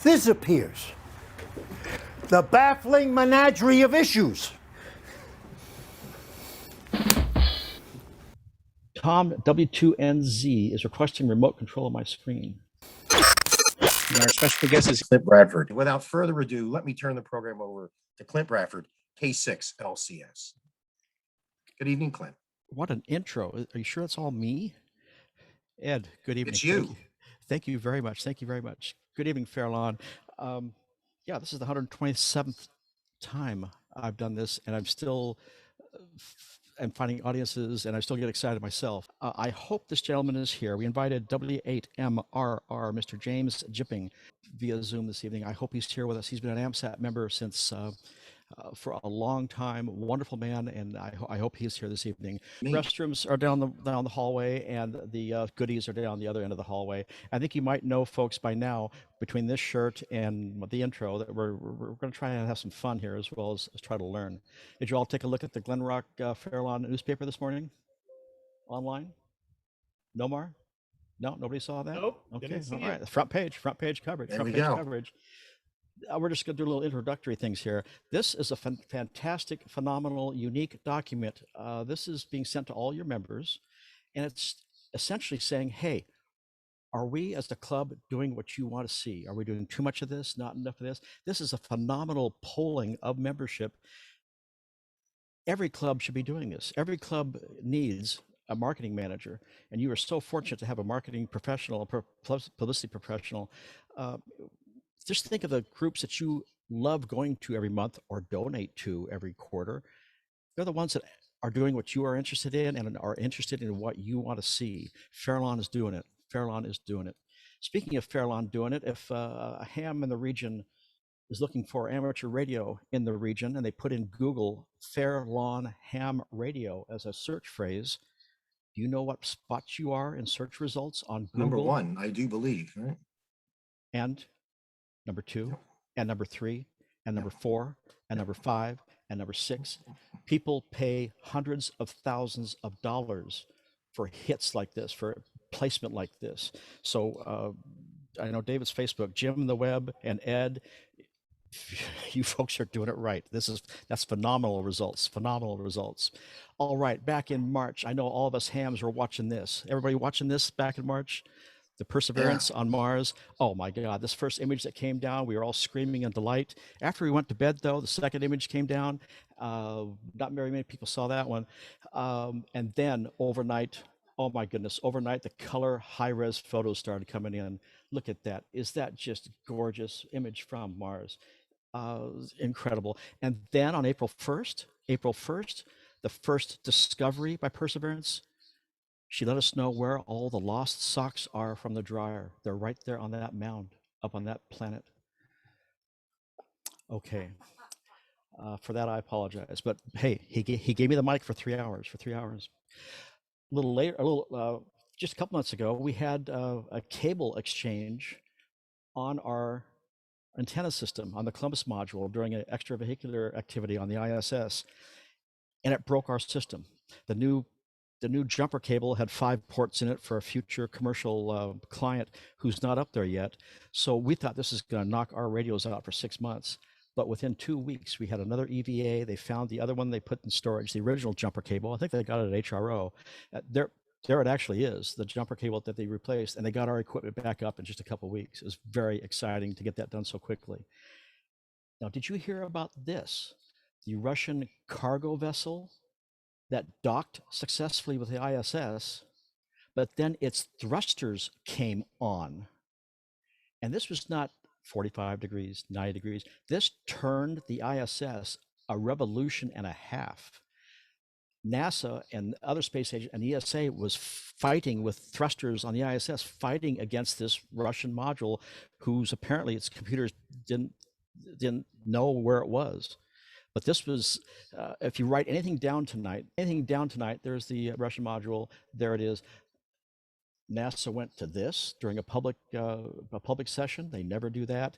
This appears. The baffling menagerie of issues. Tom W2NZ is requesting remote control of my screen. And our special guest is Clint Bradford. Without further ado, let me turn the program over to Clint Bradford, K6LCS. Good evening, Clint. What an intro. Are you sure it's all me? Ed, good evening. It's you. Thank you very much. Thank you very much. Good evening, Fairlawn. Yeah, this is the 127th time I've done this, and I'm still I'm finding audiences, and I still get excited myself. I hope this gentleman is here. We invited W8MRR, Mr. James Jipping, via Zoom this evening. I hope he's here with us. He's been an AMSAT member since for a long time. Wonderful man, and I hope he's here this evening. Restrooms are down the hallway, and the goodies are down the other end of the hallway. I think you might know, folks, by now, between this shirt and the intro, that we're going to try and have some fun here, as well as try to learn. Did you all take a look at the Glen Rock Fairlawn newspaper this morning? Online? No more? No, nobody saw that? Nope. Okay, all right. The front page coverage. There we go. Coverage. We're just going to do a little introductory things here. This is a fantastic, phenomenal, unique document. This is being sent to all your members, and it's essentially saying, hey, are we as the club doing what you want to see? Are we doing too much of this, not enough of this? This is a phenomenal polling of membership. Every club should be doing this. Every club needs a marketing manager, and you are so fortunate to have a marketing professional, publicity professional. Just think of the groups that you love going to every month or donate to every quarter. They're the ones that are doing what you are interested in and are interested in what you want to see. Fairlawn is doing it. Fairlawn is doing it. Speaking of Fairlawn doing it, if a ham in the region is looking for amateur radio in the region and they put in Google Fairlawn ham radio as a search phrase, do you know what spot you are in search results on Google? Number one, I do believe, right? And number 2, and number 3, and number 4, and number 5, and number 6. People pay hundreds of thousands of dollars for hits like this, for placement like this. So I know David's Facebook, Jim the Web, and Ed, you folks are doing it right. That's phenomenal results, phenomenal results. All right, back in March, I know all of us hams were watching this. Everybody watching this back in March? The Perseverance on Mars. Oh my God, this first image that came down, we were all screaming in delight. After we went to bed though, the second image came down. Not very many people saw that one. And then overnight, oh my goodness, overnight the color high-res photos started coming in. Look at that. Is that just gorgeous image from Mars? Incredible. And then on April 1st, the first discovery by Perseverance, she let us know where all the lost socks are from the dryer. They're right there on that mound, up on that planet. Okay. For that, I apologize. But hey, he gave me the mic for 3 hours. A little later, just a couple months ago, we had a cable exchange on our antenna system on the Columbus module during an extravehicular activity on the ISS, and it broke our system. The new jumper cable had 5 ports in it for a future commercial client who's not up there yet. So we thought this is going to knock our radios out for 6 months. But within 2 weeks, we had another EVA. They found the other one they put in storage, the original jumper cable. I think they got it at HRO. There it actually is, the jumper cable that they replaced. And they got our equipment back up in just a couple of weeks. It was very exciting to get that done so quickly. Now, did you hear about this? The Russian cargo vessel that docked successfully with the ISS, but then its thrusters came on. And this was not 45 degrees, 90 degrees. This turned the ISS a revolution and a half. NASA and other space agents and ESA was fighting with thrusters on the ISS, fighting against this Russian module whose apparently its computers didn't know where it was. But this was, if you write anything down tonight, there's the Russian module, there it is. NASA went to this during a public session. They never do that.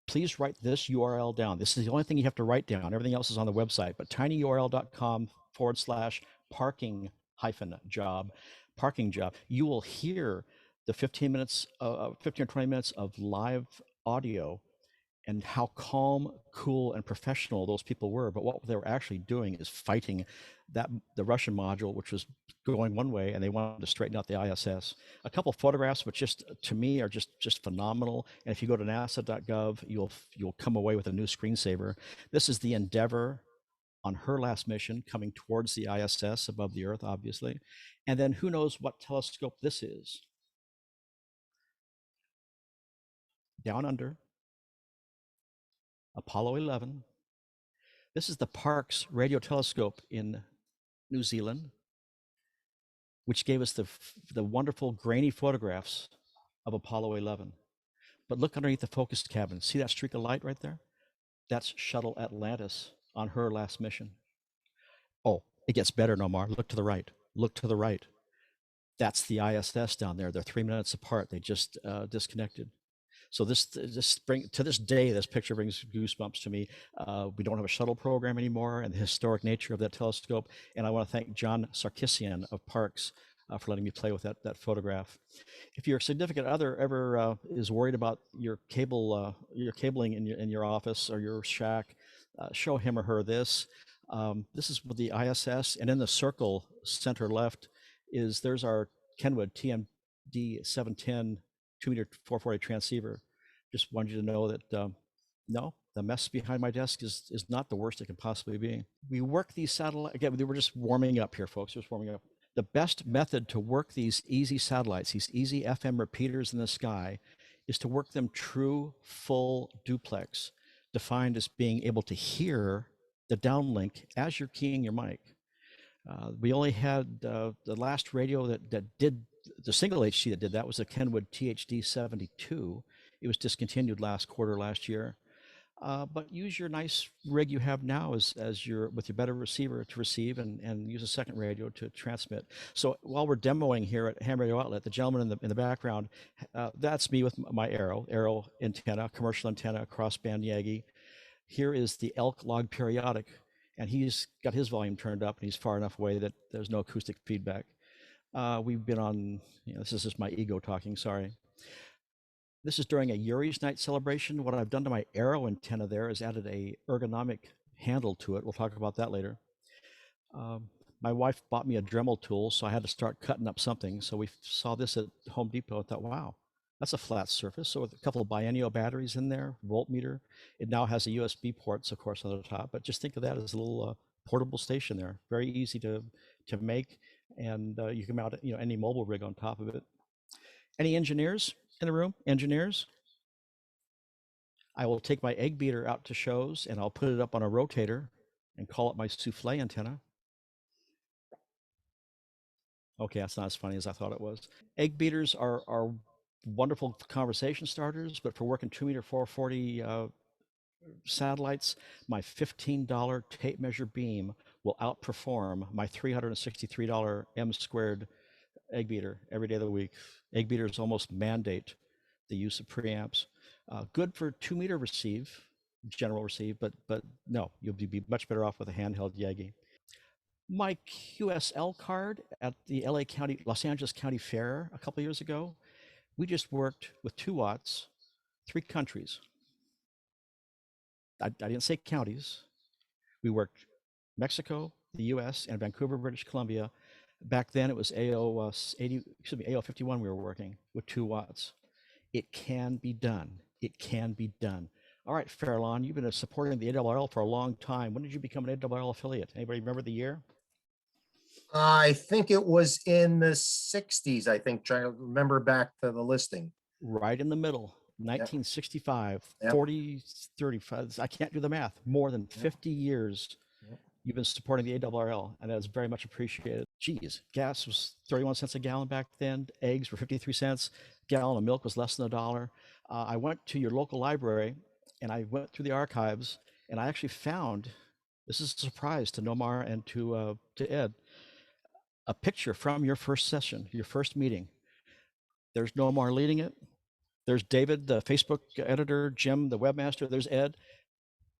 Please write this URL down. This is the only thing you have to write down. Everything else is on the website, but tinyurl.com/parking-job. You will hear the 15 or 20 minutes of live audio and how calm, cool, and professional those people were. But what they were actually doing is fighting the Russian module, which was going one way, and they wanted to straighten out the ISS. A couple photographs, which just to me are just phenomenal. And if you go to NASA.gov, you'll come away with a new screensaver. This is the Endeavour on her last mission, coming towards the ISS above the Earth, obviously. And then who knows what telescope this is? Down under, Apollo 11. This is the Parkes radio telescope in New Zealand, which gave us the wonderful grainy photographs of Apollo 11. But look underneath the focus cabin. See that streak of light right there? That's Shuttle Atlantis on her last mission. Oh, it gets better, Nomar. Look to the right. Look to the right. That's the ISS down there. They're 3 minutes apart. They just disconnected. So this to this day, this picture brings goosebumps to me. We don't have a shuttle program anymore, and the historic nature of that telescope. And I want to thank John Sarkisian of Parkes for letting me play with that photograph. If your significant other ever is worried about your cabling in your office or your shack, show him or her this. This is with the ISS, and in the circle center left there's our Kenwood TMD 710 2-meter 440 transceiver. Just wanted you to know that no, the mess behind my desk is not the worst it can possibly be. We work these satellites, again, we were just warming up here, folks, just warming up. The best method to work these easy satellites, these easy FM repeaters in the sky, is to work them true full duplex, defined as being able to hear the downlink as you're keying your mic. We only had the last radio that did the single HT that did that was a Kenwood THD 72. It was discontinued last year. But use your nice rig you have now with your better receiver to receive, and use a second radio to transmit. So while we're demoing here at Ham Radio Outlet, the gentleman in the background, that's me with my ARRL antenna, commercial antenna, crossband Yagi. Here is the elk log periodic, and he's got his volume turned up, and he's far enough away that there's no acoustic feedback. We've been on, this is just my ego talking, sorry. This is during a Yuri's Night celebration. What I've done to my Arrow antenna there is added a ergonomic handle to it. We'll talk about that later. My wife bought me a Dremel tool, so I had to start cutting up something. So we saw this at Home Depot and thought, wow, that's a flat surface. So with a couple of biennial batteries in there, voltmeter. It now has a USB ports, of course, on the top. But just think of that as a little portable station there. Very easy to make, and you can mount any mobile rig on top of it. Any engineers in the room? Engineers? I will take my egg beater out to shows, and I'll put it up on a rotator and call it my souffle antenna. Okay, that's not as funny as I thought it was. Egg beaters are wonderful conversation starters, but for working 2-meter 440 satellites, my $15 tape measure beam will outperform my $363 M² egg beater every day of the week. Egg beaters almost mandate the use of preamps. Good for 2-meter receive, general receive, but no, you'll be much better off with a handheld Yagi. My QSL card at the Los Angeles County Fair a couple of years ago, we just worked with 2 watts, 3 countries. I didn't say counties. We worked Mexico, the US, and Vancouver, British Columbia. Back then it was AO51 we were working with 2 watts. It can be done. It can be done. All right, Fairlawn, you've been supporting the ARRL for a long time. When did you become an ARRL affiliate? Anybody remember the year? I think it was in the 60s, I think, trying to remember back to the listing. Right in the middle, 1965, Yep. 40, 35, I can't do the math, more than 50 years. Yep. You've been supporting the ARRL, and that is very much appreciated. Geez, gas was 31 cents a gallon back then. Eggs were 53 cents. A gallon of milk was less than $1. I went to your local library, and I went through the archives, and I actually found, this is a surprise to Nomar and to Ed, a picture from your first session, your first meeting. There's Nomar leading it. There's David, the Facebook editor, Jim, the webmaster. There's Ed.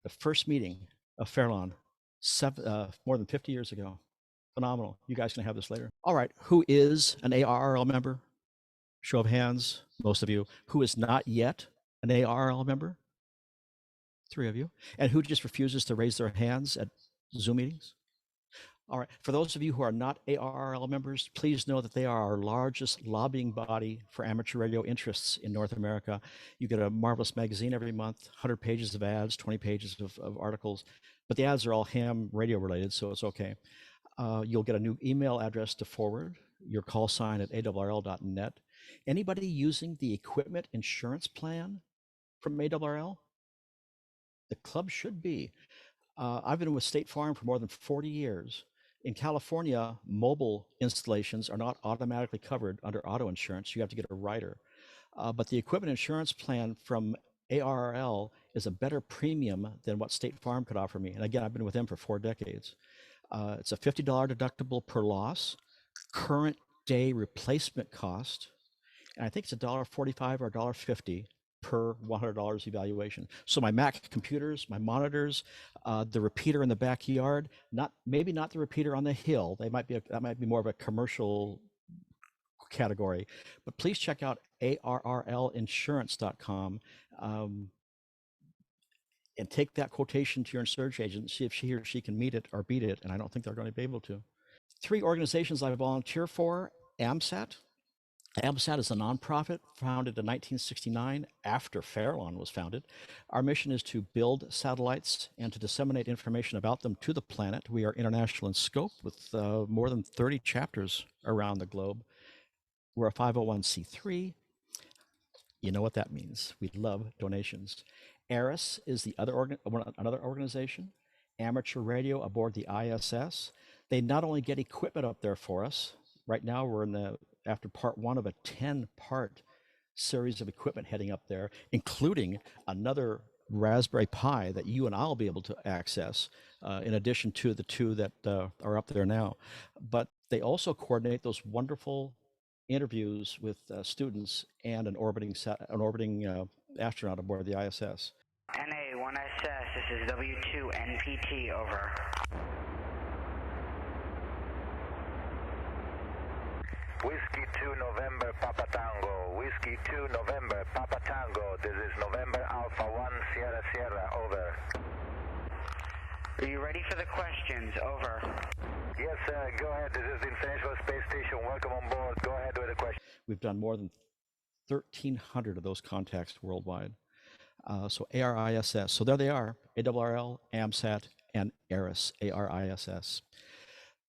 The first meeting of Fairlawn, more than 50 years ago. Phenomenal. You guys can have this later. All right. Who is an ARRL member? Show of hands, most of you. Who is not yet An ARRL member? 3 of you. And who just refuses to raise their hands at Zoom meetings? All right. For those of you who are not ARRL members, please know that they are our largest lobbying body for amateur radio interests in North America. You get a marvelous magazine every month, 100 pages of ads, 20 pages of articles, but the ads are all ham radio related, so it's okay. You'll get a new email address to forward, your call sign at ARRL.net. Anybody using the equipment insurance plan from ARRL? The club should be. I've been with State Farm for more than 40 years. In California, mobile installations are not automatically covered under auto insurance. You have to get a rider. But the equipment insurance plan from ARRL is a better premium than what State Farm could offer me. And again, I've been with them for 4 decades. It's a $50 deductible per loss, current day replacement cost, and I think it's $1.45 or $1.50 per $100 evaluation. So my Mac computers, my monitors, the repeater in the backyard, maybe not the repeater on the hill. That might be more of a commercial category, but please check out ARRLinsurance.com and take that quotation to your insurance agent, see if he or she can meet it or beat it, and I don't think they're going to be able to. 3 organizations I volunteer for: AMSAT. AMSAT is a nonprofit founded in 1969 after Fairlawn was founded. Our mission is to build satellites and to disseminate information about them to the planet. We are international in scope with more than 30 chapters around the globe. We're a 501c3. You know what that means. We love donations. ARRS is the another organization, amateur radio aboard the ISS. They not only get equipment up there for us. Right now we're after part 1 of a 10-part series of equipment heading up there, including another Raspberry Pi that you and I'll be able to access, in addition to the 2 that are up there now. But they also coordinate those wonderful interviews with students and an orbiting astronaut aboard the ISS. NA1SS, this is W2NPT, over. Whiskey 2 November Papa Tango, Whiskey 2 November Papa Tango, this is November Alpha 1 Sierra Sierra, over. Are you ready for the questions? Over. Yes, sir, go ahead, this is the International Space Station, welcome on board, go ahead with the question. We've done more than 1,300 of those contacts worldwide. So ARISS, so there they are, ARRL, AMSAT, and ARRIS, ARISS.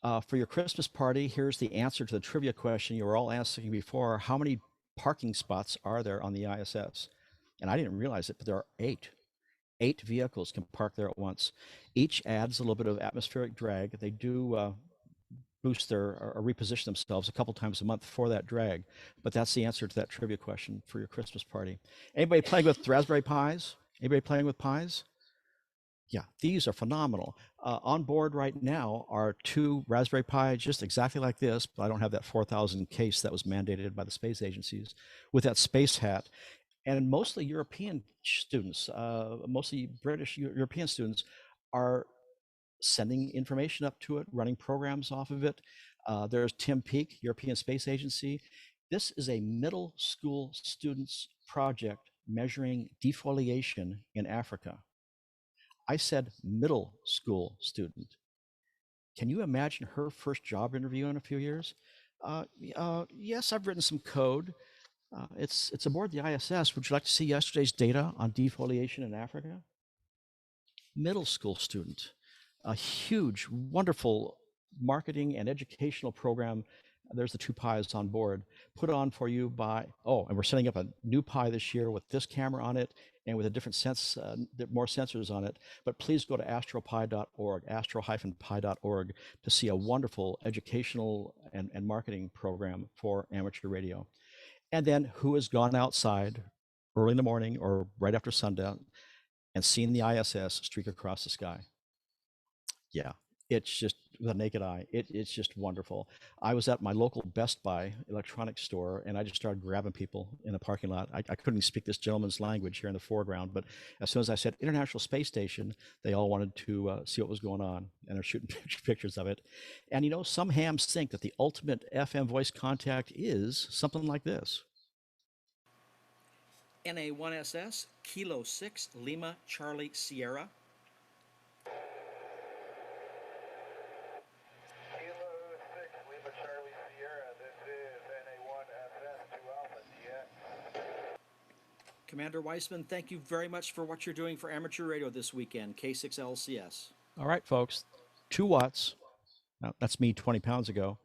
For your Christmas party, here's the answer to the trivia question you were all asking before. How many parking spots are there on the ISS? And I didn't realize it, but there are 8. 8 vehicles can park there at once. Each adds a little bit of atmospheric drag. They do boost or reposition themselves a couple times a month for that drag. But that's the answer to that trivia question for your Christmas party. Anybody playing with Raspberry Pis? Anybody playing with Pis? Yeah, these are phenomenal. On board right now are 2 Raspberry Pi, just exactly like this, but I don't have that 4,000 case that was mandated by the space agencies, with that space hat. And mostly European students, mostly British European students, are sending information up to it, running programs off of it. There's Tim Peake, European Space Agency. This is a middle school students project measuring defoliation in Africa. I said middle school student. Can you imagine her first job interview in a few years? Yes, I've written some code. It's aboard the ISS. Would you like to see yesterday's data on defoliation in Africa? Middle school student. A huge, wonderful marketing and educational program. There's the 2 Pis on board, put on for you by, and we're setting up a new Pi this year with this camera on it and with a different more sensors on it. But please go to astropie.org, astro-pi.org, to see a wonderful educational and marketing program for amateur radio. And then who has gone outside early in the morning or right after sundown and seen the ISS streak across the sky? Yeah, it's just, with a naked eye, it's just wonderful. I was at my local Best Buy electronics store, and I just started grabbing people in the parking lot. I couldn't speak this gentleman's language here in the foreground, but as soon as I said International Space Station, they all wanted to see what was going on, and they're shooting pictures of it. And you know, some hams think that the ultimate FM voice contact is something like this. NA1SS, Kilo 6, Lima, Charlie, Sierra. Kilo 6, Lima Charlie Sierra, this is NA1SS 2 Alpha, DX. Commander Weissman, thank you very much for what you're doing for amateur radio this weekend, K6LCS. All right, folks, 2 watts. Now, that's me 20 pounds ago.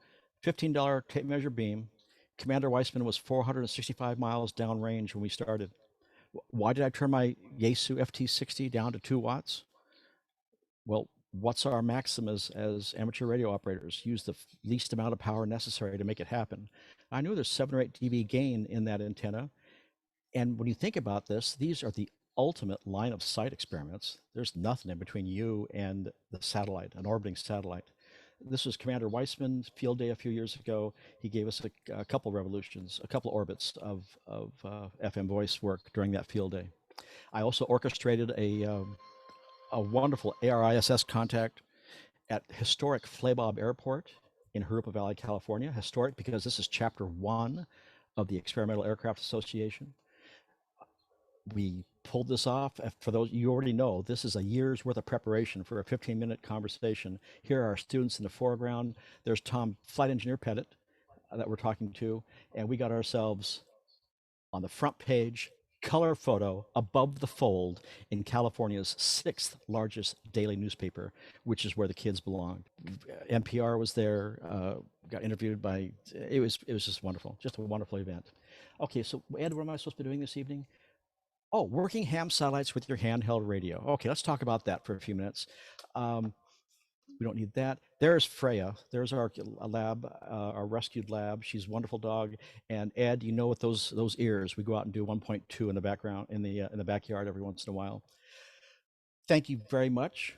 $15 tape measure beam. Commander Weissman was 465 miles downrange when we started. Why did I turn my Yaesu FT60 down to 2 watts? Well, what's our maxim as amateur radio operators? Use the least amount of power necessary to make it happen. I knew there's 7 or 8 dB gain in that antenna. And when you think about this, these are the ultimate line of sight experiments. There's nothing in between you and the satellite, an orbiting satellite. This was Commander Weissman's field day a few years ago. He gave us a couple revolutions, a couple orbits of FM voice work during that field day. I also orchestrated a wonderful ARISS contact at historic Flabob Airport in Jurupa Valley, California. Historic because this is chapter 1 of the Experimental Aircraft Association. We pulled this off. For those you already know, this is a year's worth of preparation for a 15-minute conversation. Here are our students in the foreground. There's Tom, Flight Engineer Pettit, that we're talking to, and we got ourselves on the front page, color photo above the fold in California's 6th largest daily newspaper, which is where the kids belonged. NPR was there, got interviewed by, it was just wonderful, just a wonderful event. Okay, so Ed, what am I supposed to be doing this evening? Oh, working ham satellites with your handheld radio. Okay, let's talk about that for a few minutes. We don't need that. There's Freja. There's our lab, our rescued lab. She's a wonderful dog. And Ed, you know, with those ears, we go out and do 1.2 in the background, in the backyard every once in a while. Thank you very much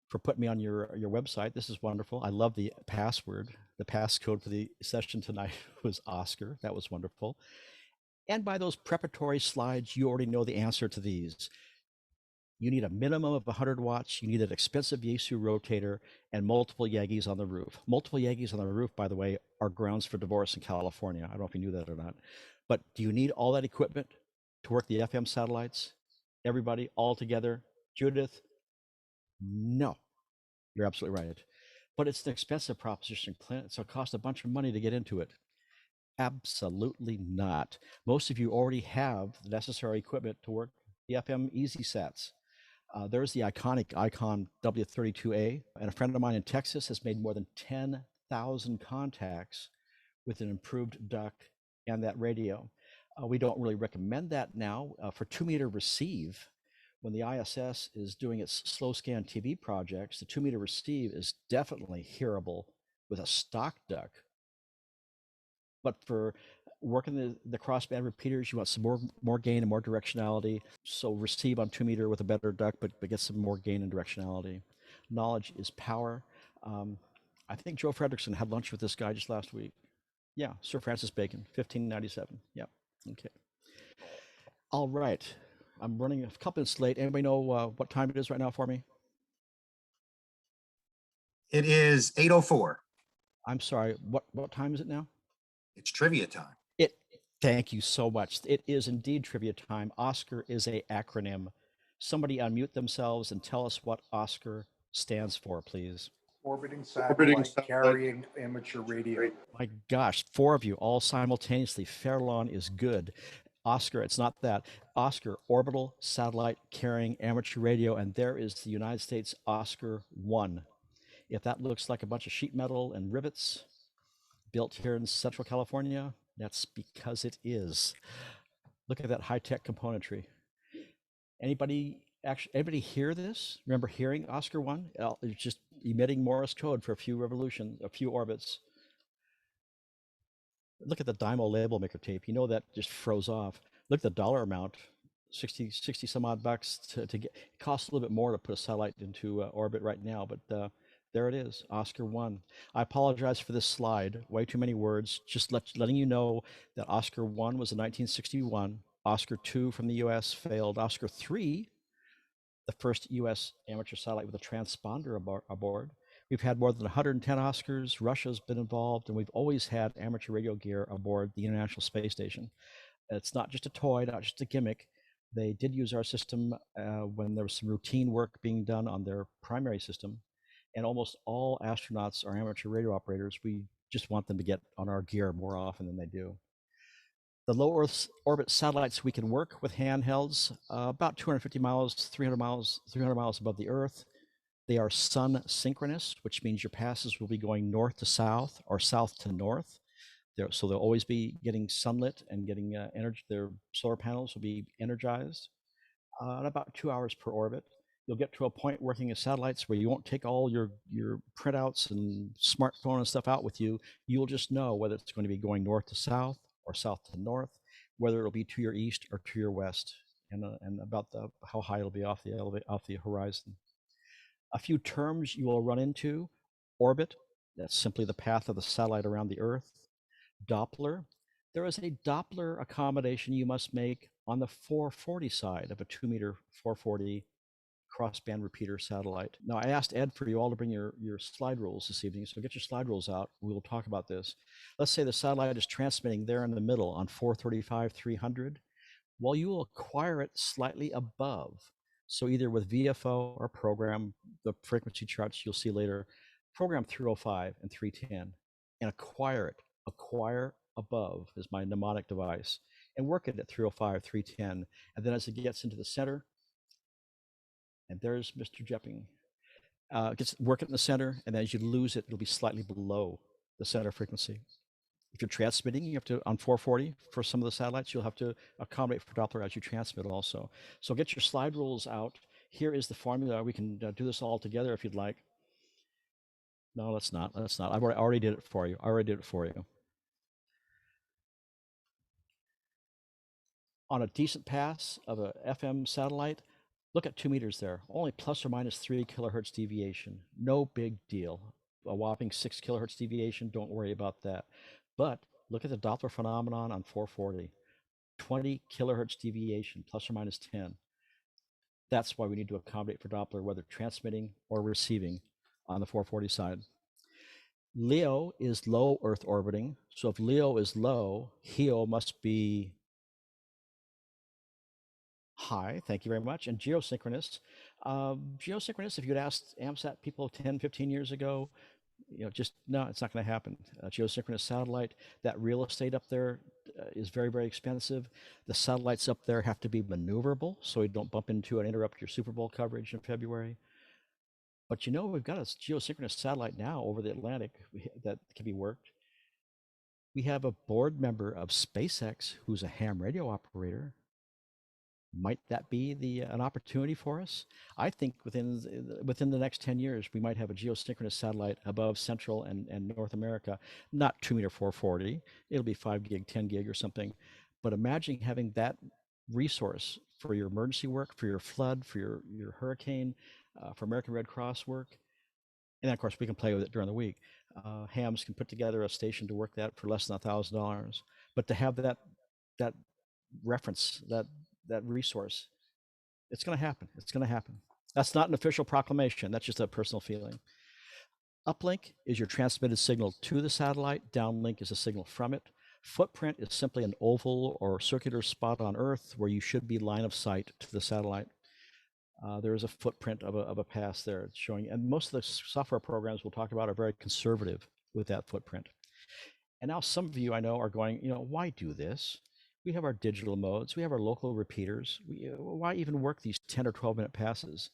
for putting me on your website. This is wonderful. I love the password. The passcode for the session tonight was Oscar. That was wonderful. And by those preparatory slides, you already know the answer to these. You need a minimum of 100 watts. You need an expensive Yaesu rotator and multiple Yagis on the roof. Multiple Yagis on the roof, by the way, are grounds for divorce in California. I don't know if you knew that or not. But do you need all that equipment to work the FM satellites? Everybody all together? Judith? No. You're absolutely right. But it's an expensive proposition, Clint. So it costs a bunch of money to get into it. Absolutely not. Most of you already have the necessary equipment to work the FM Easy Sats. There's the iconic Icon W32A, and a friend of mine in Texas has made more than 10,000 contacts with an improved duct and that radio. We don't really recommend that now for 2-meter receive. When the ISS is doing its slow scan TV projects, the 2-meter receive is definitely hearable with a stock duct. But for working the crossband repeaters, you want some more gain and more directionality. So receive on 2-meter with a better duct, but get some more gain and directionality. Knowledge is power. I think Joe Fredrickson had lunch with this guy just last week. Yeah, Sir Francis Bacon, 1597. Yeah, okay. All right, I'm running a couple minutes late. Anybody know what time it is right now for me? It is 8:04. I'm sorry, what time is it now? It's trivia time. Thank you so much. It is indeed trivia time. Oscar is a acronym. Somebody unmute themselves and tell us what Oscar stands for, please. Orbiting satellite carrying amateur radio. My gosh, 4 of you all simultaneously. Fairlawn is good. Oscar, it's not that. Oscar, orbital satellite carrying amateur radio, and there is the United States Oscar 1. If that looks like a bunch of sheet metal and rivets built here in Central California, that's because it is. Look at that high-tech componentry. Anybody hear this? Remember hearing Oscar 1? It's just emitting Morse code for a few revolutions, a few orbits. Look at the Dymo label maker tape. You know that just froze off. Look at the dollar amount, 60 some odd bucks to get. It costs a little bit more to put a satellite into orbit right now, but there it is, Oscar 1. I apologize for this slide. Way too many words. Just letting you know that Oscar 1 was in 1961. Oscar 2 from the US failed. Oscar 3, the first US amateur satellite with a transponder aboard. We've had more than 110 Oscars. Russia's been involved, and we've always had amateur radio gear aboard the International Space Station. It's not just a toy, not just a gimmick. They did use our system when there was some routine work being done on their primary system. And almost all astronauts are amateur radio operators. We just want them to get on our gear more often than they do. The low Earth orbit satellites we can work with handhelds, about 250 miles, 300 miles above the Earth. They are sun synchronous, which means your passes will be going north to south or south to north. So they'll always be getting sunlit and getting energy. Their solar panels will be energized at about 2 hours per orbit. You'll get to a point working with satellites where you won't take all your printouts and smartphone and stuff out with you. You'll just know whether it's going to be going north to south or south to north, whether it'll be to your east or to your west, and about how high it'll be off the horizon. A few terms you will run into: orbit, that's simply the path of the satellite around the Earth. Doppler, there is a Doppler accommodation you must make on the 440 side of a 2-meter 440 crossband repeater satellite. Now, I asked Ed for you all to bring your slide rules this evening, so get your slide rules out. We will talk about this. Let's say the satellite is transmitting there in the middle on 435 300. Well, you will acquire it slightly above. So either with VFO or program the frequency charts you'll see later, program 305 and 310 and acquire it. Acquire above is my mnemonic device, and work it at 305, 310. And then as it gets into the center, and there's Mr. Jepping, work it in the center, and as you lose it, it'll be slightly below the center frequency. If you're transmitting, you have to, on 440, for some of the satellites, you'll have to accommodate for Doppler as you transmit also. So get your slide rules out. Here is the formula. We can do this all together if you'd like. No, let's not. Let's not. I already did it for you. On a decent pass of a FM satellite, look at 2 meters there, only plus or minus 3 kilohertz deviation. No big deal. A whopping 6 kilohertz deviation, don't worry about that. But look at the Doppler phenomenon on 440. 20 kilohertz deviation, plus or minus 10. That's why we need to accommodate for Doppler, whether transmitting or receiving on the 440 side. LEO is low Earth orbiting. So if LEO is low, HEO must be high. Thank you very much. And geosynchronous. Geosynchronous, if you'd asked AMSAT people 10, 15 years ago, just no, it's not going to happen. Geosynchronous satellite, that real estate up there is very, very expensive. The satellites up there have to be maneuverable so you don't bump into and interrupt your Super Bowl coverage in February. But we've got a geosynchronous satellite now over the Atlantic that can be worked. We have a board member of SpaceX who's a ham radio operator. Might that be an opportunity for us? I think within the next 10 years, we might have a geosynchronous satellite above Central and North America, not 2-meter 440. It'll be 5 gig, 10 gig or something. But imagine having that resource for your emergency work, for your flood, for your hurricane, for American Red Cross work. And then, of course, we can play with it during the week. Hams can put together a station to work that for less than $1,000. But to have that reference, that resource, it's going to happen. It's going to happen. That's not an official proclamation. That's just a personal feeling. Uplink is your transmitted signal to the satellite. Downlink is a signal from it. Footprint is simply an oval or circular spot on Earth where you should be line of sight to the satellite. There is a footprint of a pass there. It's showing, and most of the software programs we'll talk about are very conservative with that footprint. And now some of you I know are going, why do this? We have our digital modes. We have our local repeaters. Why even work these 10 or 12-minute passes?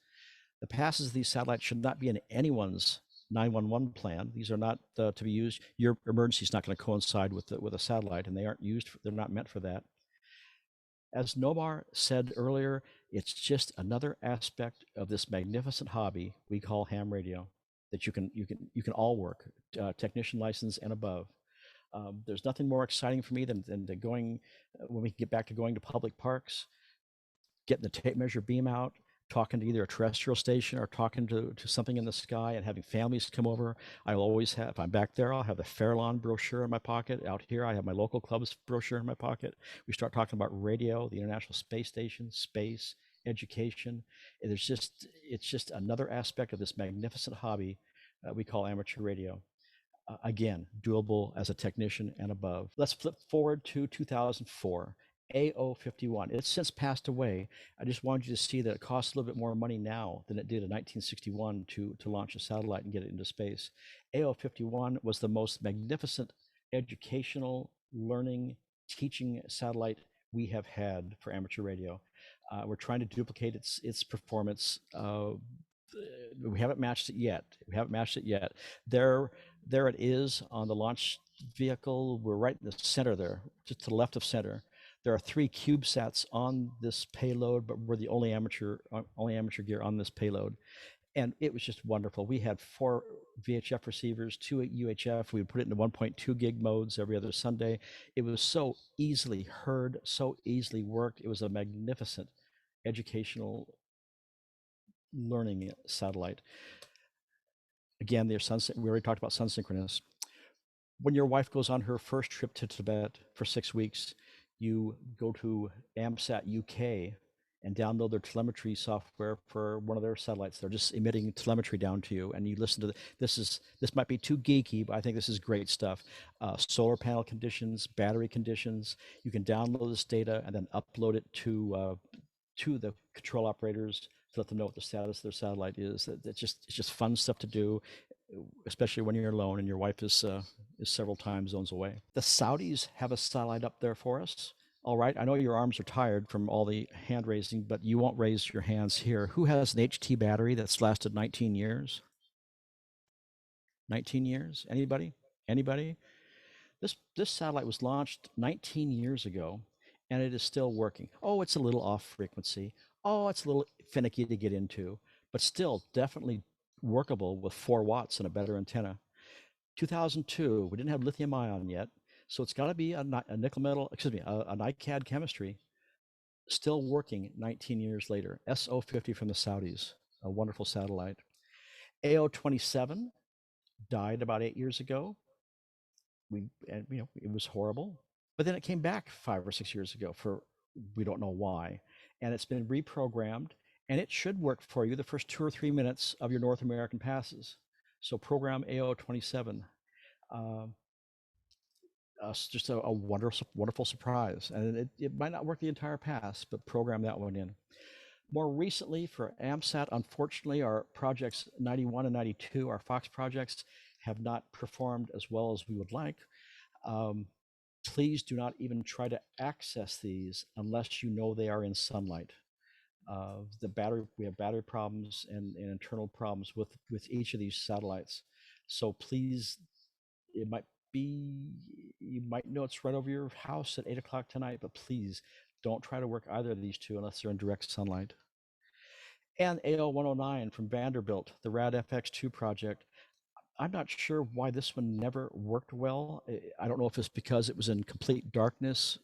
The passes of these satellites should not be in anyone's 911 plan. These are not to be used. Your emergency is not going to coincide with a satellite, and they aren't used. They're not meant for that. As Nomar said earlier, it's just another aspect of this magnificent hobby we call ham radio that you can all work, technician license and above. There's nothing more exciting for me than going, when we get back to going to public parks, getting the tape measure beam out, talking to either a terrestrial station or talking to something in the sky and having families come over. I will always have, if I'm back there, I'll have the Fairlawn brochure in my pocket. Out here, I have my local club's brochure in my pocket. We start talking about radio, the International Space Station, space, education. It's just another aspect of this magnificent hobby we call amateur radio. Again, doable as a technician and above. Let's flip forward to 2004. AO51. It's since passed away. I just wanted you to see that it costs a little bit more money now than it did in 1961 to launch a satellite and get it into space. AO51 was the most magnificent educational, learning, teaching satellite we have had for amateur radio. We're trying to duplicate its performance. We haven't matched it yet. There it is on the launch vehicle. We're right in the center there, just to the left of center. There are 3 CubeSats on this payload, but we're the only amateur gear on this payload. And it was just wonderful. We had 4 VHF receivers, 2 UHF. We would put it into 1.2 gig modes every other Sunday. It was so easily heard, so easily worked. It was a magnificent educational learning satellite. Again, we already talked about sun synchronous. When your wife goes on her first trip to Tibet for 6 weeks, you go to AMSAT UK and download their telemetry software for one of their satellites. They're just emitting telemetry down to you, and you listen to this might be too geeky, but I think this is great stuff. Solar panel conditions, battery conditions. You can download this data and then upload it to the control operators to let them know what the status of their satellite is. It's just fun stuff to do, especially when you're alone and your wife is several time zones away. The Saudis have a satellite up there for us. All right, I know your arms are tired from all the hand raising, but you won't raise your hands here. Who has an HT battery that's lasted 19 years? 19 years? Anybody? This satellite was launched 19 years ago, and it is still working. Oh, it's a little off frequency. Oh, it's a little finicky to get into, but still definitely workable with 4 watts and a better antenna. 2002, we didn't have lithium ion yet, so it's got to be a nickel metal, a NiCad chemistry, still working 19 years later. SO50 from the Saudis, a wonderful satellite. AO27 died about 8 years ago. It was horrible, but then it came back 5 or 6 years ago for we don't know why, and it's been reprogrammed, and it should work for you the first 2 or 3 minutes of your North American passes. So program AO27. Just a wonderful surprise, and it might not work the entire pass, but program that one in. More recently for AMSAT, unfortunately, our projects 91 and 92, our Fox projects, have not performed as well as we would like. Please do not even try to access these unless you know they are in sunlight. We have battery problems and internal problems with each of these satellites. So please, you might know it's right over your house at 8 o'clock tonight, but please don't try to work either of these two unless they're in direct sunlight. And AL109 from Vanderbilt, the RAD-FX2 project. I'm not sure why this one never worked well. I don't know if it's because it was in complete darkness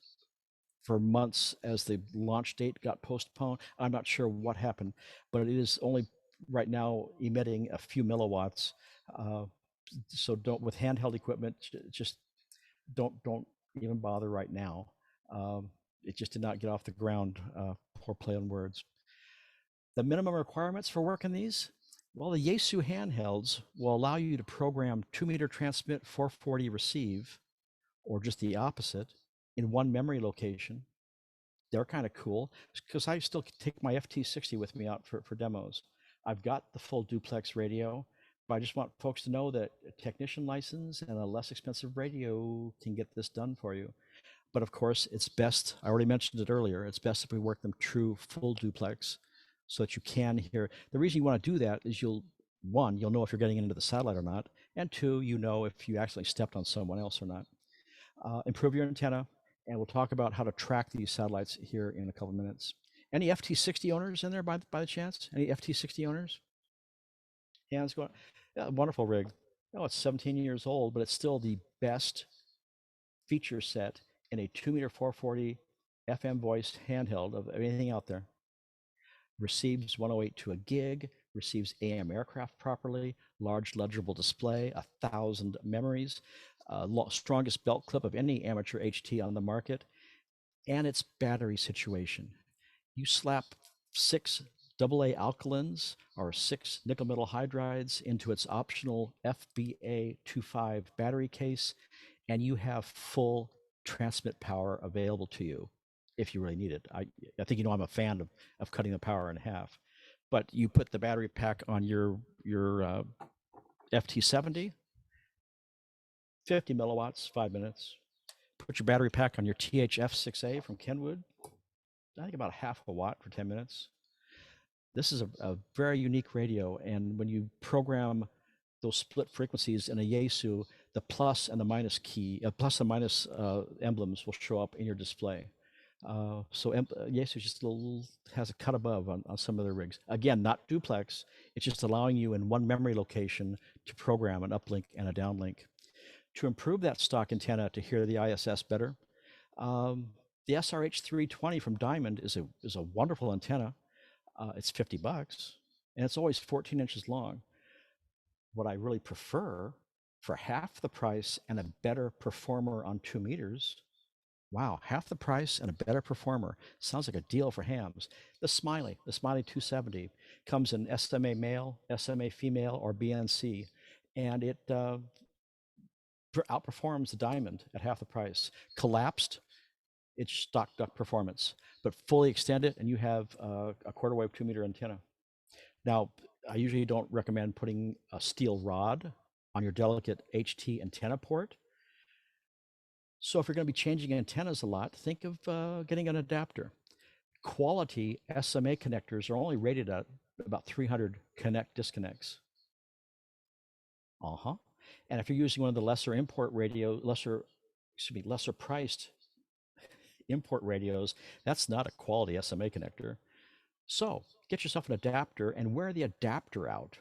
for months as the launch date got postponed. I'm not sure what happened, but it is only right now emitting a few milliwatts. So don't, with handheld equipment, just don't even bother right now. It just did not get off the ground. Poor play on words. The minimum requirements for working these, well, the Yaesu handhelds will allow you to program 2-meter transmit, 440 receive, or just the opposite, in one memory location. They're kind of cool because I still take my FT60 with me out for demos. I've got the full duplex radio, but I just want folks to know that a technician license and a less expensive radio can get this done for you. But of course, it's best, I already mentioned it earlier, it's best if we work them true full duplex so that you can hear. The reason you want to do that is you'll know if you're getting into the satellite or not, and 2, you know if you actually stepped on someone else or not. Improve your antenna, and we'll talk about how to track these satellites here in a couple minutes. Any FT60 owners in there by the chance? Any FT60 owners? Hands going. Yeah, wonderful rig. Oh, it's 17 years old, but it's still the best feature set in a 2-meter 440 FM voice handheld of anything out there. Receives 108 to a gig, receives AM aircraft properly, large legible display, 1,000 memories, strongest belt clip of any amateur HT on the market, and its battery situation. You slap 6 AA alkalins or 6 nickel metal hydrides into its optional FBA25 battery case, and you have full transmit power available to you. if you really need it. I think you know I'm a fan of cutting the power in half. But you put the battery pack on your FT70, 50 milliwatts, 5 minutes. Put your battery pack on your THF6A from Kenwood, I think about half a watt for 10 minutes. This is a very unique radio, and when you program those split frequencies in a Yaesu, the plus and the minus key, plus and minus emblems will show up in your display. Yaesu just has a cut above on some of their rigs. Again, not duplex. It's just allowing you in one memory location to program an uplink and a downlink. To improve that stock antenna to hear the ISS better, the SRH320 from Diamond is a wonderful antenna. It's $50, and it's always 14 inches long. What I really prefer for half the price and a better performer on 2 meters. Wow, half the price and a better performer. Sounds like a deal for hams. The Smiley 270 comes in SMA male, SMA female, or BNC, and it outperforms the Diamond at half the price. Collapsed, it's stock duck performance, but fully extend it and you have a quarter wave 2 meter antenna. Now, I usually don't recommend putting a steel rod on your delicate HT antenna port. So if you're going to be changing antennas a lot, think of getting an adapter. Quality SMA connectors are only rated at about 300 disconnects. And if you're using one of the lesser priced import radios, that's not a quality SMA connector. So get yourself an adapter and wear the adapter out.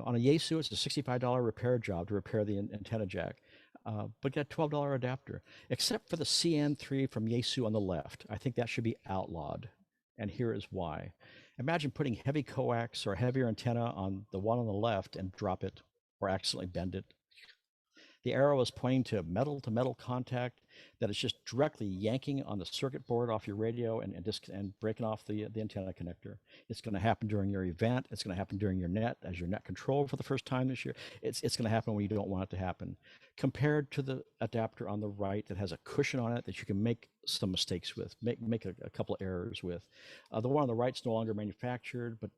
On a Yaesu, it's a $65 repair job to repair the antenna jack, but get a $12 adapter, except for the CN3 from Yaesu on the left. I think that should be outlawed, and here is why. Imagine putting heavy coax or heavier antenna on the one on the left and drop it or accidentally bend it. The arrow is pointing to metal contact that is just directly yanking on the circuit board off your radio and breaking off the antenna connector. It's going to happen during your event. It's going to happen during your net as your net control for the first time this year. It's going to happen when you don't want it to happen. Compared to the adapter on the right that has a cushion on it that you can make some mistakes with, make a couple errors with. The one on the right is no longer manufactured, but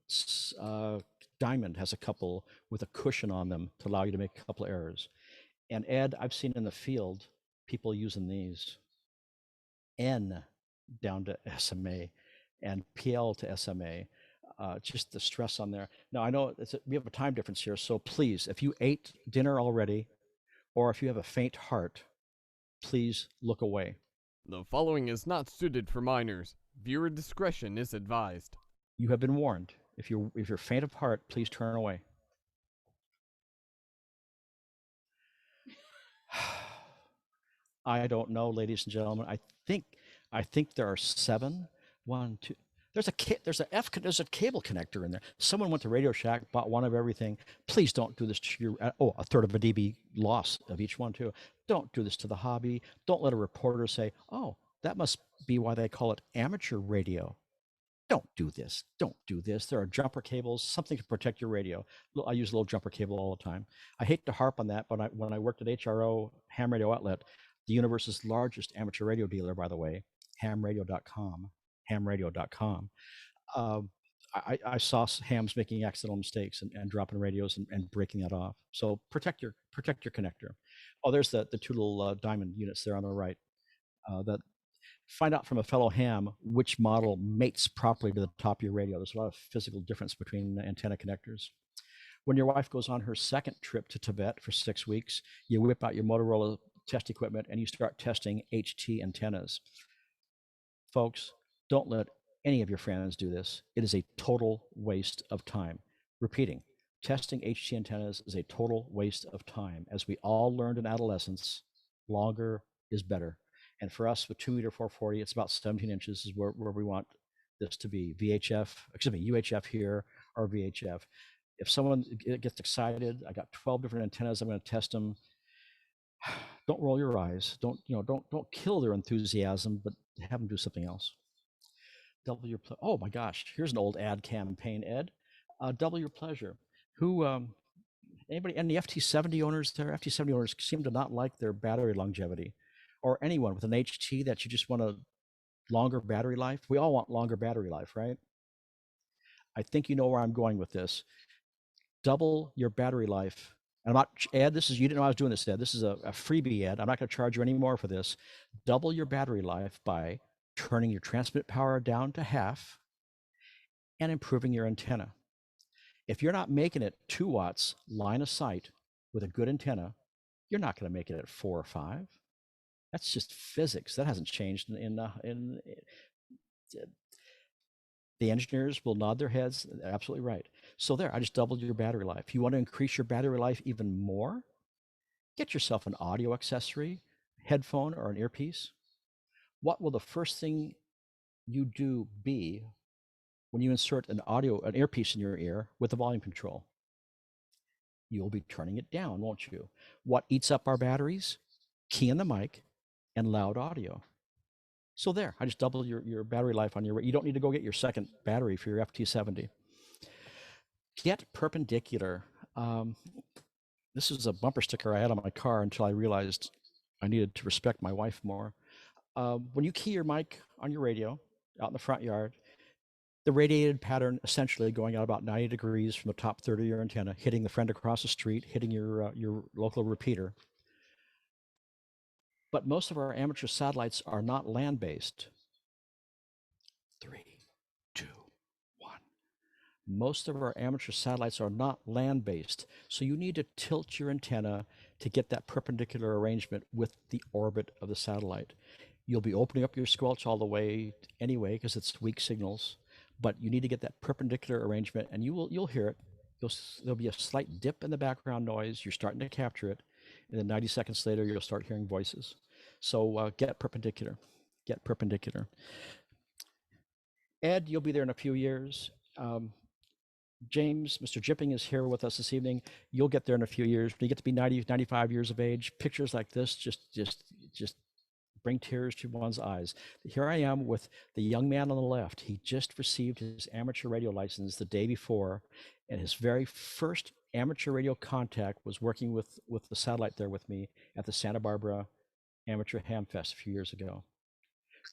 Diamond has a couple with a cushion on them to allow you to make a couple errors. And Ed, I've seen in the field people using these N down to SMA and PL to SMA, just the stress on there. Now, I know we have a time difference here, so please, if you ate dinner already, or if you have a faint heart, please look away. The following is not suited for minors. Viewer discretion is advised. You have been warned. If you're faint of heart, please turn away. I don't know, ladies and gentlemen. I think there are 7. 1, 2. There's a cable connector in there. Someone went to Radio Shack, bought one of everything. Please don't do this to your a third of a dB loss of each one too. Don't do this to the hobby. Don't let a reporter say, "Oh, that must be why they call it amateur radio." Don't do this. Don't do this. There are jumper cables, something to protect your radio. I use a little jumper cable all the time. I hate to harp on that, but when I worked at HRO Ham Radio Outlet, the universe's largest amateur radio dealer, by the way, hamradio.com, hamradio.com. I saw hams making accidental mistakes and dropping radios and breaking that off. So protect your connector. Oh, there's the 2 little Diamond units there on the right. Find out from a fellow ham which model mates properly to the top of your radio. There's a lot of physical difference between antenna connectors. When your wife goes on her second trip to Tibet for 6 weeks, you whip out your Motorola test equipment and you start testing HT antennas. Folks, don't let any of your friends do this. It is a total waste of time. Repeating, testing HT antennas is a total waste of time. As we all learned in adolescence, longer is better. And for us with 2 meter 440, it's about 17 inches is where we want this to be. UHF here or VHF. If someone gets excited, I got 12 different antennas, I'm going to test them. Don't roll your eyes. Don't kill their enthusiasm, but have them do something else. Double your pleasure. Oh my gosh, here's an old ad campaign, Ed. Double your pleasure. Anybody, and the FT70 owners there? FT70 owners seem to not like their battery longevity. or anyone with an HT that you just want a longer battery life. We all want longer battery life, right? I think you know where I'm going with this. Double your battery life. And I'm not, Ed, this is, you didn't know I was doing this, Ed. This is a freebie, Ed. I'm not going to charge you any more for this. Double your battery life by turning your transmit power down to half and improving your antenna. If you're not making it 2 watts line of sight with a good antenna, you're not going to make it at 4 or 5. That's just physics. That hasn't changed the engineers will nod their heads. Absolutely right. So there, I just doubled your battery life. You want to increase your battery life even more? Get yourself an audio accessory, headphone, or an earpiece. What will the first thing you do be when you insert an earpiece in your ear with the volume control? You'll be turning it down, won't you? What eats up our batteries? Key in the mic and loud audio. So there, I just doubled your battery life on you don't need to go get your second battery for your FT70. Get perpendicular. This is a bumper sticker I had on my car until I realized I needed to respect my wife more. When you key your mic on your radio out in the front yard, the radiated pattern essentially going out about 90 degrees from the top third of your antenna, hitting the friend across the street, hitting your local repeater. But most of our amateur satellites are not land-based. 3, 2, 1. Most of our amateur satellites are not land-based, so you need to tilt your antenna to get that perpendicular arrangement with the orbit of the satellite. You'll be opening up your squelch all the way anyway because it's weak signals, but you need to get that perpendicular arrangement, and you'll hear it. There'll be a slight dip in the background noise. You're starting to capture it, and then 90 seconds later, you'll start hearing voices. So get perpendicular. Get perpendicular. Ed, you'll be there in a few years. James, Mr. Jipping is here with us this evening. You'll get there in a few years. When you get to be 90, 95 years of age, pictures like this just bring tears to one's eyes. Here I am with the young man on the left. He just received his amateur radio license the day before, and his very first amateur radio contact was working with the satellite there with me at the Santa Barbara Amateur Ham Fest a few years ago.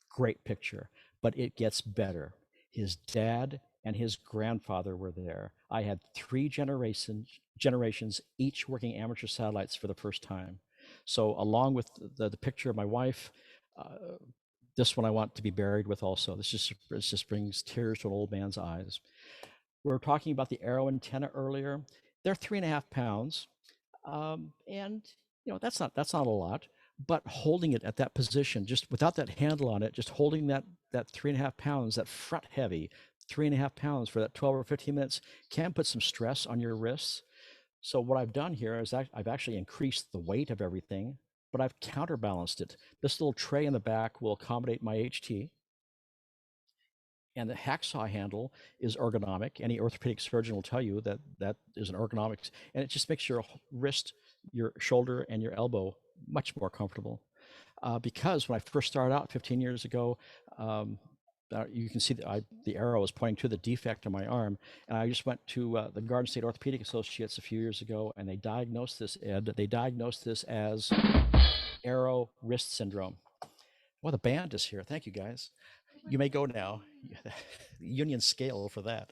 Great picture, but it gets better. His dad and his grandfather were there. I had 3 generations, each working amateur satellites for the first time. So along with the picture of my wife, this one I want to be buried with also. This just brings tears to an old man's eyes. We were talking about the ARRL antenna earlier. They're 3.5 pounds, and that's not a lot. But holding it at that position, just without that handle on it, just holding that 3.5 pounds, that front heavy 3.5 pounds for that 12 or 15 minutes can put some stress on your wrists. So what I've done here is I've actually increased the weight of everything, but I've counterbalanced it. This little tray in the back will accommodate my HT. And the hacksaw handle is ergonomic. Any orthopedic surgeon will tell you that that is an ergonomics, and it just makes your wrist, your shoulder, and your elbow much more comfortable. Because when I first started out 15 years ago, you can see the arrow is pointing to the defect in my arm, and I just went to the Garden State Orthopedic Associates a few years ago, and they diagnosed this, Ed. They diagnosed this as arrow wrist syndrome. Well, the band is here. Thank you, guys. You may go now. Union scale for that.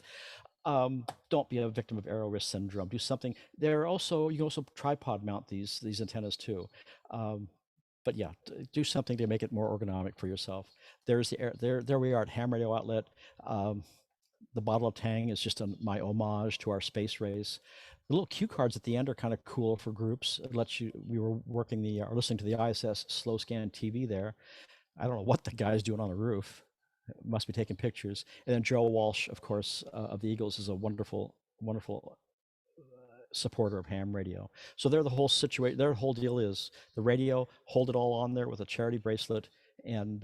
Don't be a victim of arrow wrist syndrome. Do something. You can also tripod mount these antennas too. But yeah, do something to make it more ergonomic for yourself. There's there we are at Ham Radio Outlet. The bottle of Tang is just my homage to our space race. The little cue cards at the end are kind of cool for groups. It lets you. We were listening to the ISS slow scan TV there. I don't know what the guy's doing on the roof. Must be taking pictures. And then Joe Walsh, of course, of the Eagles, is a wonderful supporter of ham radio. So they're the whole situation. Their whole deal is the radio, hold it all on there with a charity bracelet, and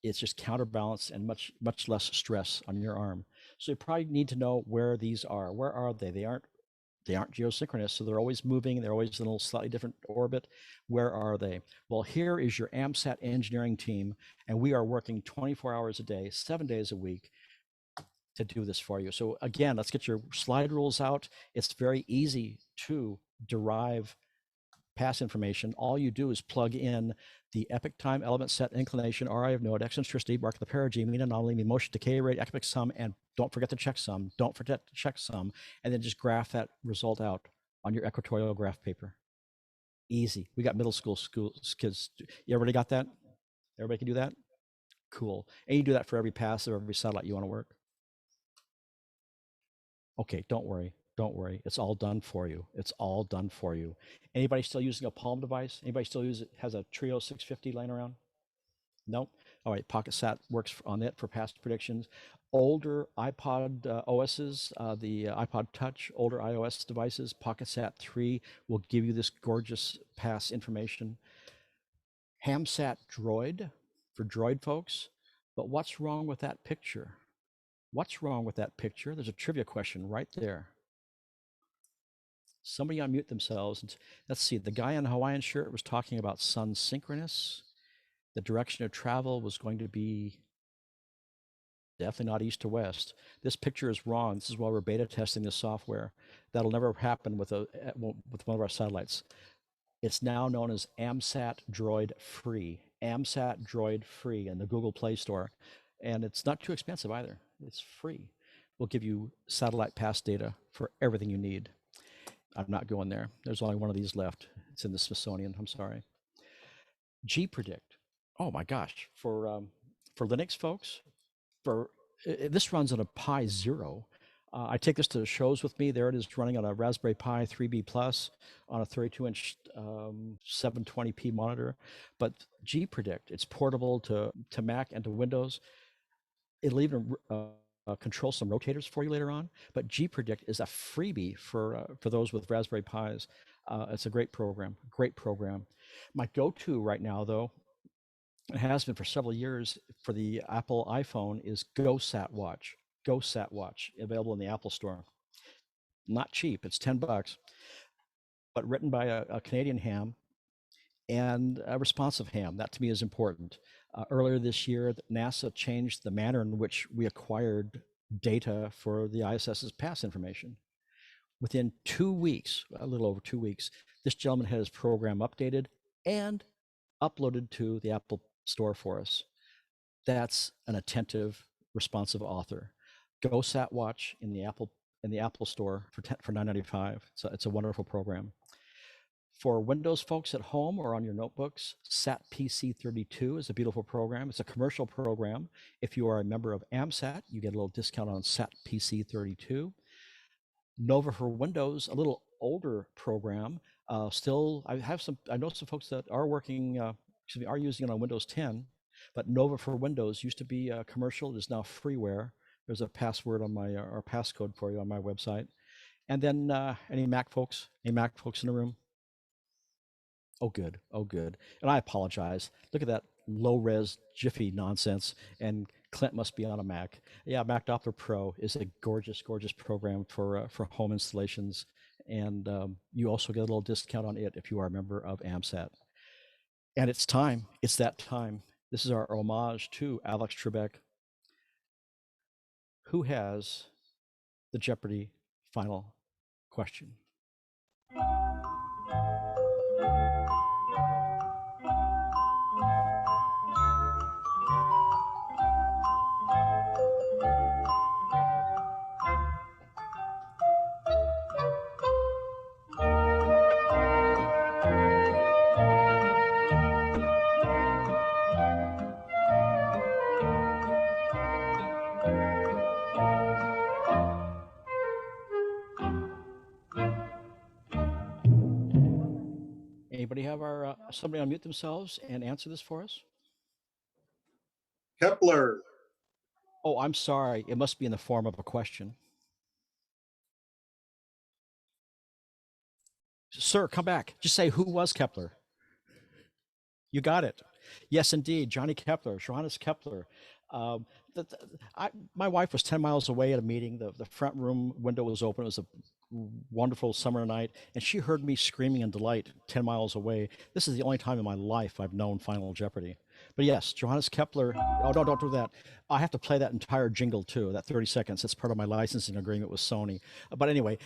it's just counterbalanced and much less stress on your arm. So you probably need to know where these are. Where are they? They aren't geosynchronous, so they're always moving. They're always in a little slightly different orbit. Where are they? Well, here is your AMSAT engineering team, and we are working 24 hours a day, 7 days a week to do this for you. So again, let's get your slide rules out. It's very easy to derive pass information, all you do is plug in the epoch time, element set, inclination, RI of node, eccentricity, mark of the perigee, mean anomaly, mean motion, decay rate, epoch sum, and don't forget to check sum. Don't forget to check sum, and then just graph that result out on your equatorial graph paper. Easy. We got middle school kids. You already got that? Everybody can do that? Cool. And you do that for every pass or every satellite you want to work. Okay, don't worry. Don't worry. It's all done for you. It's all done for you. Anybody still using a Palm device? Anybody still has a Trio 650 laying around? Nope. All right, PocketSat works on it for past predictions. Older iPod OSs, the iPod Touch, older iOS devices, PocketSat 3 will give you this gorgeous pass information. Hamsat Droid for Droid folks. But what's wrong with that picture? What's wrong with that picture? There's a trivia question right there. Somebody unmute themselves. And let's see, the guy in the Hawaiian shirt was talking about sun synchronous. The direction of travel was going to be definitely not east to west. This picture is wrong. This is why we're beta testing this software. That'll never happen with one of our satellites. It's now known as AMSAT Droid Free. AMSAT Droid Free in the Google Play Store. And it's not too expensive either. It's free. We'll give you satellite pass data for everything you need. I'm not going there. There's only one of these left. It's in the Smithsonian. I'm sorry. gpredict. Oh my gosh. For Linux folks, this runs on a Pi Zero. I take this to the shows with me. There it is running on a Raspberry Pi 3B Plus on a 32-inch 720p monitor. But gpredict, it's portable to Mac and to Windows. It'll even control some rotators for you later on. But gpredict is a freebie for those with Raspberry Pis. It's a great program, great program. My go-to right now, though, it has been for several years for the Apple iPhone, is GoSatWatch. GoSatWatch, available in the Apple Store. Not cheap, it's $10, but written by a Canadian ham and a responsive ham. That to me is important. Earlier this year, NASA changed the manner in which we acquired data for the ISS's pass information. Within 2 weeks, a little over 2 weeks, this gentleman had his program updated and uploaded to the Apple Store for us. That's an attentive, responsive author. GoSatWatch in the Apple Store for $9.95. So it's a wonderful program. For Windows folks at home or on your notebooks, SatPC32 is a beautiful program. It's a commercial program. If you are a member of AMSAT, you get a little discount on SatPC32. Nova for Windows, a little older program. I know some folks that are working, are using it on Windows 10, but Nova for Windows used to be commercial. It is now freeware. There's a password on my, or passcode for you on my website. And then any Mac folks in the room? Oh, good. Oh, good. And I apologize. Look at that low-res Jiffy nonsense. And Clint must be on a Mac. Yeah, Mac Doppler Pro is a gorgeous, gorgeous program for home installations. And you also get a little discount on it if you are a member of AMSAT. And it's time. It's that time. This is our homage to Alex Trebek, who has the Jeopardy final question. Anybody have somebody unmute themselves and answer this for us? Kepler. Oh, I'm sorry. It must be in the form of a question. Sir, come back. Just say, who was Kepler? You got it. Yes, indeed. Johnny Kepler, Johannes Kepler. My wife was 10 miles away at a meeting. The front room window was open. It was a wonderful summer night, and she heard me screaming in delight 10 miles away. This is the only time in my life I've known Final Jeopardy. But yes, Johannes Kepler. Oh, no, don't do that. I have to play that entire jingle too, that 30 seconds. That's part of my licensing agreement with Sony. But anyway,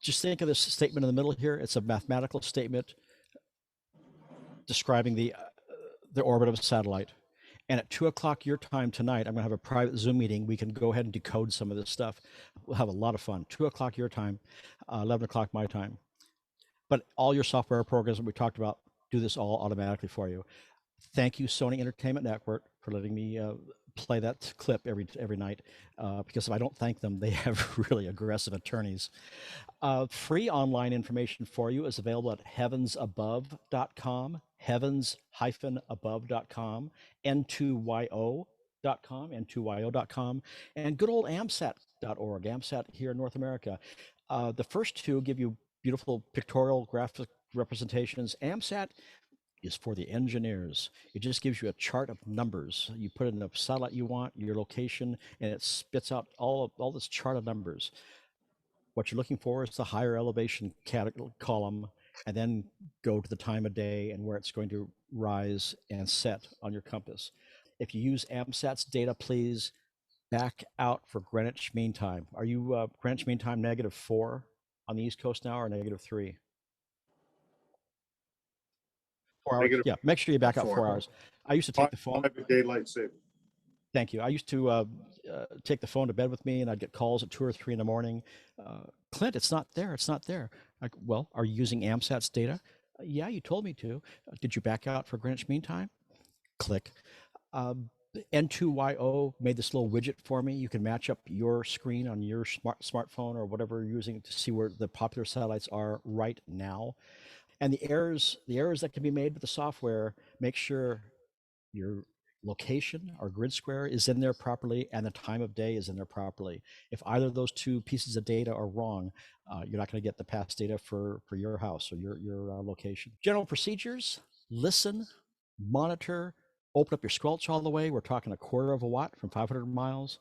just think of this statement in the middle here. It's a mathematical statement. describing the orbit of a satellite. And at 2 o'clock your time tonight, I'm going to have a private Zoom meeting. We can go ahead and decode some of this stuff. We'll have a lot of fun. 2 o'clock your time, 11 o'clock my time. But all your software programs that we talked about do this all automatically for you. Thank you, Sony Entertainment Network, for letting me play that clip every night. Because if I don't thank them, they have really aggressive attorneys. Free online information for you is available at heavensabove.com, heavens-above.com, n2yo.com, n2yo.com, and good old amsat.org, AMSAT here in North America. The first two give you beautiful pictorial graphic representations. AMSAT is for the engineers. It just gives you a chart of numbers. You put in the satellite you want, your location, and it spits out all this chart of numbers. What you're looking for is the higher elevation column, and then go to the time of day and where it's going to rise and set on your compass. If you use AMSAT's data, please back out for Greenwich Mean Time. Are you Greenwich Mean Time -4 on the East Coast now, or -3? 4 hours. Yeah, make sure you back out 4 hours. I used to take the phone. Daylight saving. Thank you. I used to take the phone to bed with me, and I'd get calls at 2 or 3 in the morning. Clint, it's not there. It's not there. Like, well, are you using AMSAT's data? Yeah, you told me to. Did you back out for Greenwich Mean Time? Click. N2YO made this little widget for me. You can match up your screen on your smartphone or whatever you're using to see where the popular satellites are right now. And the errors that can be made with the software, make sure your location or grid square is in there properly and the time of day is in there properly. If either of those two pieces of data are wrong, you're not going to get the past data for your house or your location. General procedures: listen, monitor, open up your squelch all the way. We're talking 1/4 of a watt from 500 miles.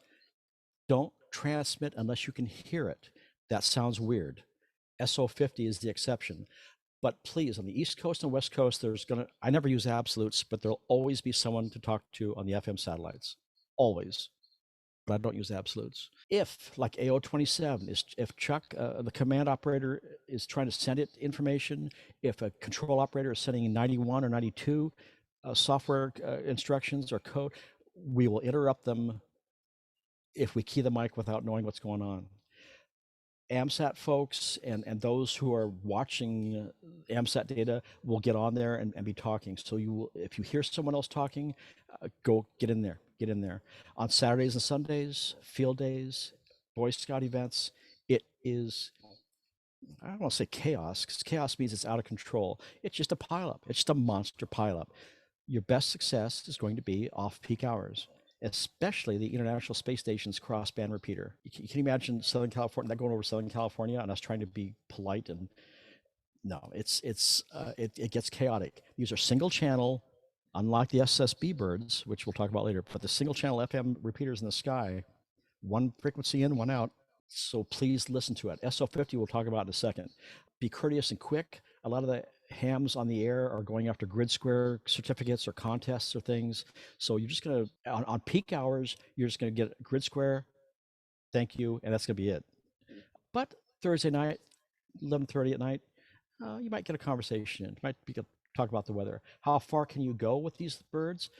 Don't transmit unless you can hear it. That sounds weird. SO50 is the exception. But please, on the East Coast and West Coast, I never use absolutes, but there'll always be someone to talk to on the FM satellites. Always. But I don't use absolutes. If, like AO27, if Chuck, the command operator, is trying to send it information, if a control operator is sending 91 or 92 software instructions or code, we will interrupt them if we key the mic without knowing what's going on. AMSAT folks and those who are watching AMSAT data will get on there and be talking. So if you hear someone else talking, go get in there. On Saturdays and Sundays, field days, Boy Scout events, it is, I don't want to say chaos, because chaos means it's out of control. It's just a pileup. It's just a monster pileup. Your best success is going to be off-peak hours, especially the International Space Station's crossband repeater. You can imagine Southern California, not going over Southern California and us trying to be polite, and no, it gets chaotic. These are single channel, unlike the SSB birds, which we'll talk about later, but the single channel FM repeaters in the sky, one frequency in, one out. So please listen to it. SO50 we'll talk about in a second. Be courteous and quick. A lot of the hams on the air are going after grid square certificates or contests or things. So you're just going to, on peak hours, you're just going to get grid square, thank you, and that's going to be it. But Thursday night, 11:30 at night, you might get a conversation. You might talk about the weather. How far can you go with these birds?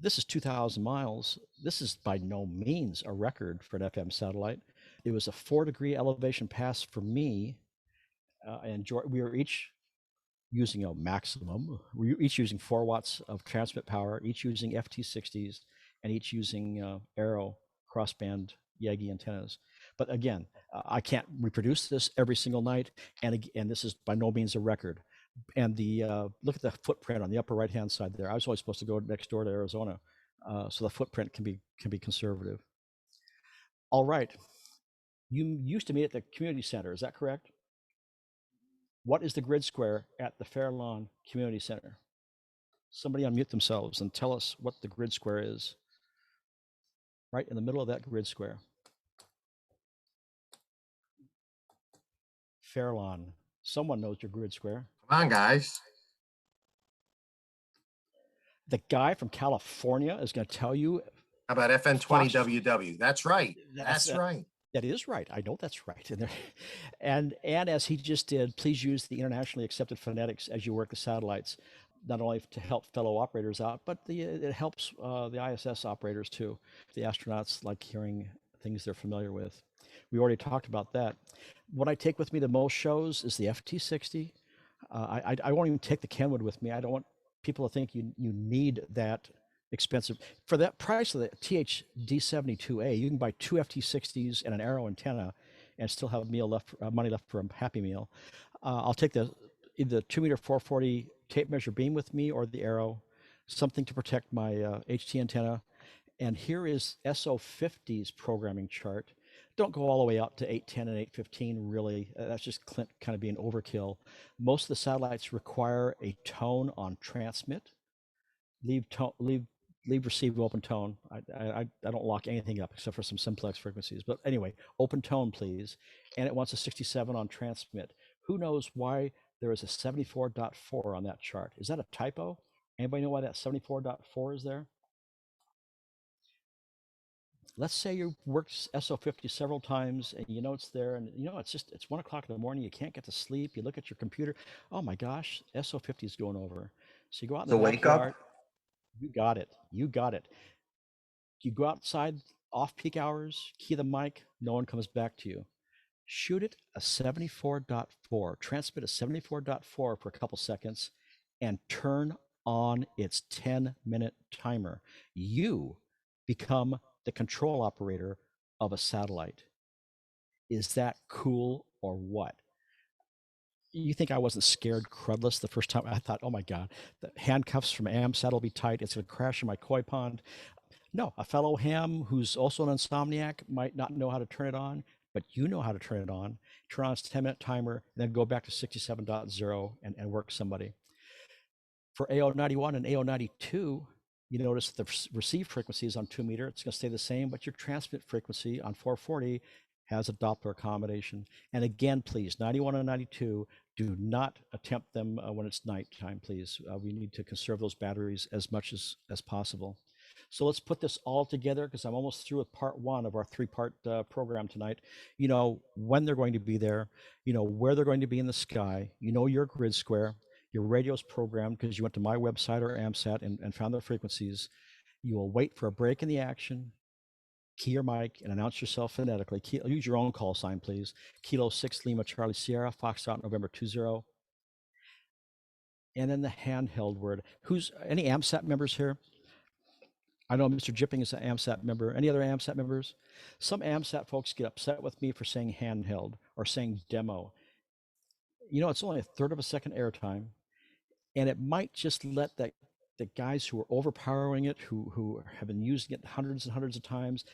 This is 2,000 miles. This is by no means a record for an FM satellite. It was a 4-degree elevation pass for me, and we were each using a maximum. We were each using 4 watts of transmit power, each using FT60s, and each using ARRL crossband Yagi antennas. But again, I can't reproduce this every single night, and this is by no means a record. And look at the footprint on the upper right-hand side there. I was only supposed to go next door to Arizona, so the footprint can be conservative. All right, you used to meet at the community center. Is that correct? What is the grid square at the Fairlawn Community Center? Somebody unmute themselves and tell us what the grid square is. Right in the middle of that grid square. Fairlawn. Someone knows your grid square. Come on, guys. The guy from California is going to tell you. How about FN20WW? That's right. That's right. That is right. I know that's right. And as he just did, please use the internationally accepted phonetics as you work the satellites. not only to help fellow operators out, but it helps the ISS operators too. The astronauts like hearing things they're familiar with. We already talked about that. What I take with me to most shows is the FT60. I won't even take the Kenwood with me. I don't want people to think you need that expensive. For that price of the THD72A, you can buy two FT60s and an ARRL antenna and still have money left for a Happy Meal. I'll take the 2-meter 440 tape measure beam with me, or the ARRL, something to protect my HT antenna. And here is SO50's programming chart. Don't go all the way out to 810 and 815, really. That's just Clint kind of being overkill. Most of the satellites require a tone on transmit. Leave receive open tone. I don't lock anything up except for some simplex frequencies. But anyway, open tone, please. And it wants a 67 on transmit. Who knows why there is a 74.4 on that chart? Is that a typo? Anybody know why that 74.4 is there? Let's say you worked SO50 several times and you know it's there, and you know it's 1 o'clock in the morning, you can't get to sleep, you look at your computer, oh my gosh, SO50 is going over. So you go out in the backyard. You got it. You go outside off-peak hours, key the mic, no one comes back to you. Shoot it a 74.4, transmit a 74.4 for a couple seconds, and turn on its 10-minute timer. You become the control operator of a satellite. Is that cool or what? You think I wasn't scared crudless the first time? I thought, oh my God, the handcuffs from AMSAT will be tight. It's going to crash in my koi pond. No, a fellow ham who's also an insomniac might not know how to turn it on, but you know how to turn it on. Turn on its 10-minute timer, and then go back to 67.0 and work somebody. For AO91 and AO92, you notice the receive frequencies on 2-meter, it's going to stay the same, but your transmit frequency on 440 has a Doppler accommodation. And again, please, 91 and 92, do not attempt them when it's nighttime, please. We need to conserve those batteries as much as possible. So let's put this all together, because I'm almost through with part 1 of our 3-part program tonight. You know when they're going to be there, you know where they're going to be in the sky, you know your grid square, your radio's programmed because you went to my website or AMSAT and found their frequencies. You will wait for a break in the action, key your mic, and announce yourself phonetically. Use your own call sign, please. Kilo 6 Lima Charlie Sierra, Foxtrot November 20. And then the handheld word. Any AMSAT members here? I know Mr. Jipping is an AMSAT member. Any other AMSAT members? Some AMSAT folks get upset with me for saying handheld or saying demo. You know, it's only a third of a second airtime, and it might just let the guys who are overpowering it, who have been using it hundreds and hundreds of times,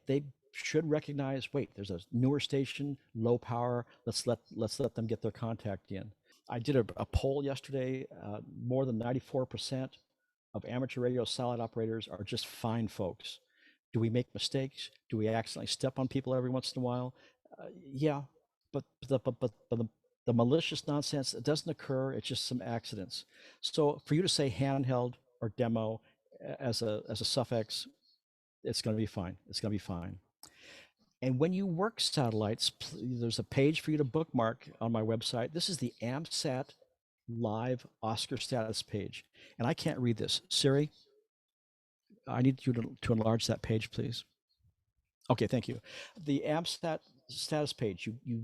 they should recognize, wait, there's a newer station, low power. Let's let them get their contact in. I did a poll yesterday. More than 94% of amateur radio satellite operators are just fine folks. Do we make mistakes? Do we accidentally step on people every once in a while? Yeah, but the malicious nonsense, it doesn't occur. It's just some accidents. So for you to say handheld or demo as a suffix, it's going to be fine. It's going to be fine. And when you work satellites, there's a page for you to bookmark on my website. This is the AMSAT live Oscar status page. And I can't read this. Siri, I need you to enlarge that page, please. Okay, thank you. The AMSAT status page, you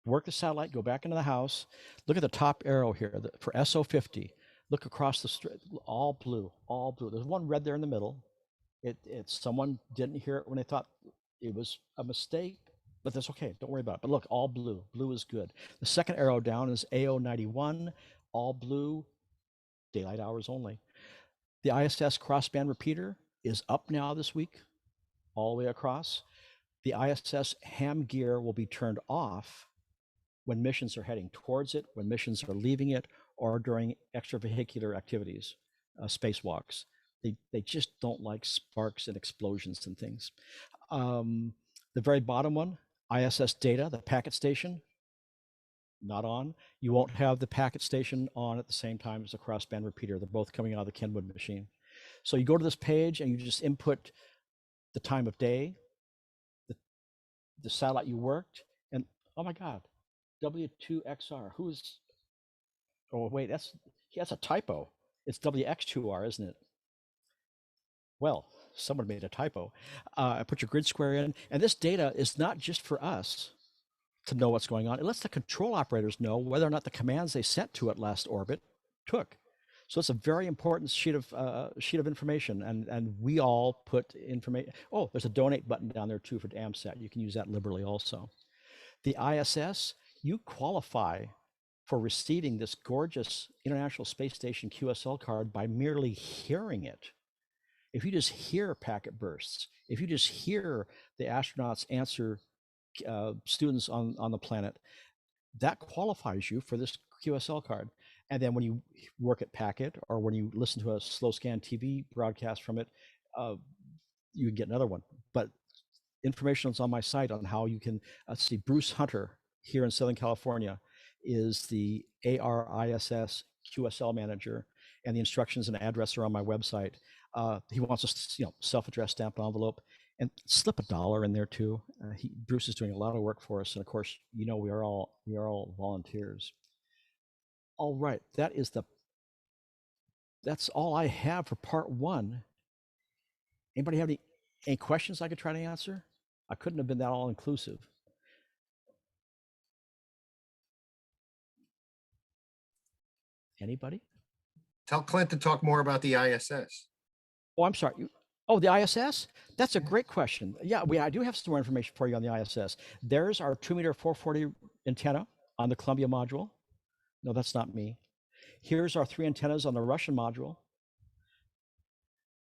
work the satellite, go back into the house, look at the top arrow here for SO50. Look across the street, all blue, all blue. There's one red there in the middle. It's someone didn't hear it when they thought it was a mistake, but that's okay. Don't worry about it. But look, all blue. Blue is good. The second arrow down is AO91, all blue, daylight hours only. The ISS crossband repeater is up now this week, all the way across. The ISS ham gear will be turned off when missions are heading towards it, when missions are leaving it, or during extravehicular activities, spacewalks. They just don't like sparks and explosions and things. The very bottom one, ISS data, the packet station, not on. You won't have the packet station on at the same time as the crossband repeater. They're both coming out of the Kenwood machine. So you go to this page and you just input the time of day, the satellite you worked, and oh my God, W2XR. Oh wait, that's a typo. It's WX2R, isn't it? Well, someone made a typo. Put your grid square in, and this data is not just for us to know what's going on. It lets the control operators know whether or not the commands they sent to it last orbit took. So it's a very important sheet of information, and we all put information. Oh, there's a donate button down there too for AMSAT. You can use that liberally also. The ISS, you qualify for receiving this gorgeous International Space Station QSL card by merely hearing it. If you just hear packet bursts, if you just hear the astronauts answer students on the planet, that qualifies you for this QSL card. And then when you work at Packet or when you listen to a slow scan TV broadcast from it, you can get another one. But information is on my site on how you can see. Bruce Hunter here in Southern California is the ARRL QSL manager, and the instructions and address are on my website. He wants us, self-addressed stamped envelope, and slip $1 in there too. Bruce is doing a lot of work for us, and of course, we are all volunteers. All right, that's all I have for part one. Anybody have any questions I could try to answer? I couldn't have been that all inclusive. Anybody? Tell Clint to talk more about the ISS. Oh, I'm sorry. The ISS? That's a great question. Yeah, I do have some more information for you on the ISS. There's our 2-meter 440 antenna on the Columbia module. No, that's not me. Here's our 3 antennas on the Russian module.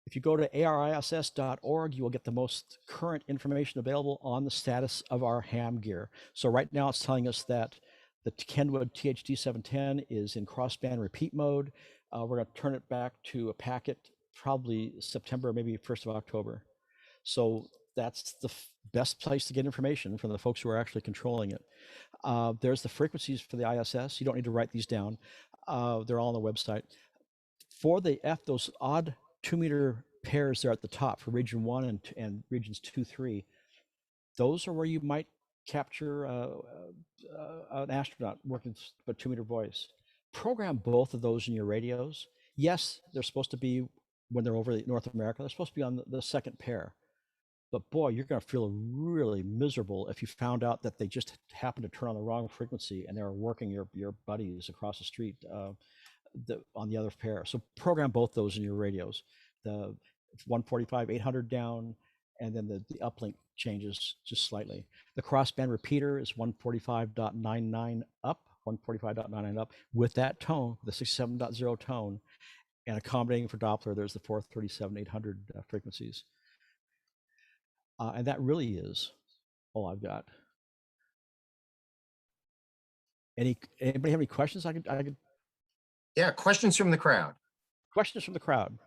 If you go to ARRL.org, you will get the most current information available on the status of our ham gear. So right now it's telling us that the Kenwood THD 710 is in crossband repeat mode. We're going to turn it back to a packet probably September, maybe 1st of October. So that's the best place to get information from the folks who are actually controlling it. There's the frequencies for the ISS. You don't need to write these down. They're all on the website. For the those odd 2-meter pairs there at the top for region 1 and regions 2, 3, those are where you might capture an astronaut working with a 2-meter voice. Program both of those in your radios. Yes, they're supposed to be, when they're over North America, they're supposed to be on the second pair. But boy, you're going to feel really miserable if you found out that they just happened to turn on the wrong frequency and they were working your buddies across the street on the other pair. So program both those in your radios. The 145, 800 down, and then the uplink changes just slightly. The crossband repeater is 145.99 up, 145.99 up with that tone, the 67.0 tone, and accommodating for Doppler, there's the 437, 800 frequencies. And that really is all I've got. Anybody have any questions I could? Yeah, questions from the crowd. Questions from the crowd.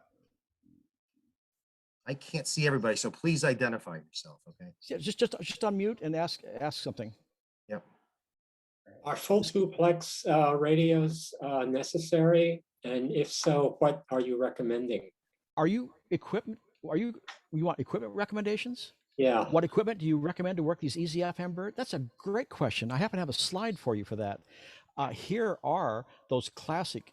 I can't see everybody, so please identify yourself, okay? Yeah, just unmute and ask something. Yep. Are full duplex radios necessary? And if so, what are you recommending? You want equipment recommendations? Yeah. What equipment do you recommend to work these Easy FM bird? That's a great question. I happen to have a slide for you for that. Here are those classic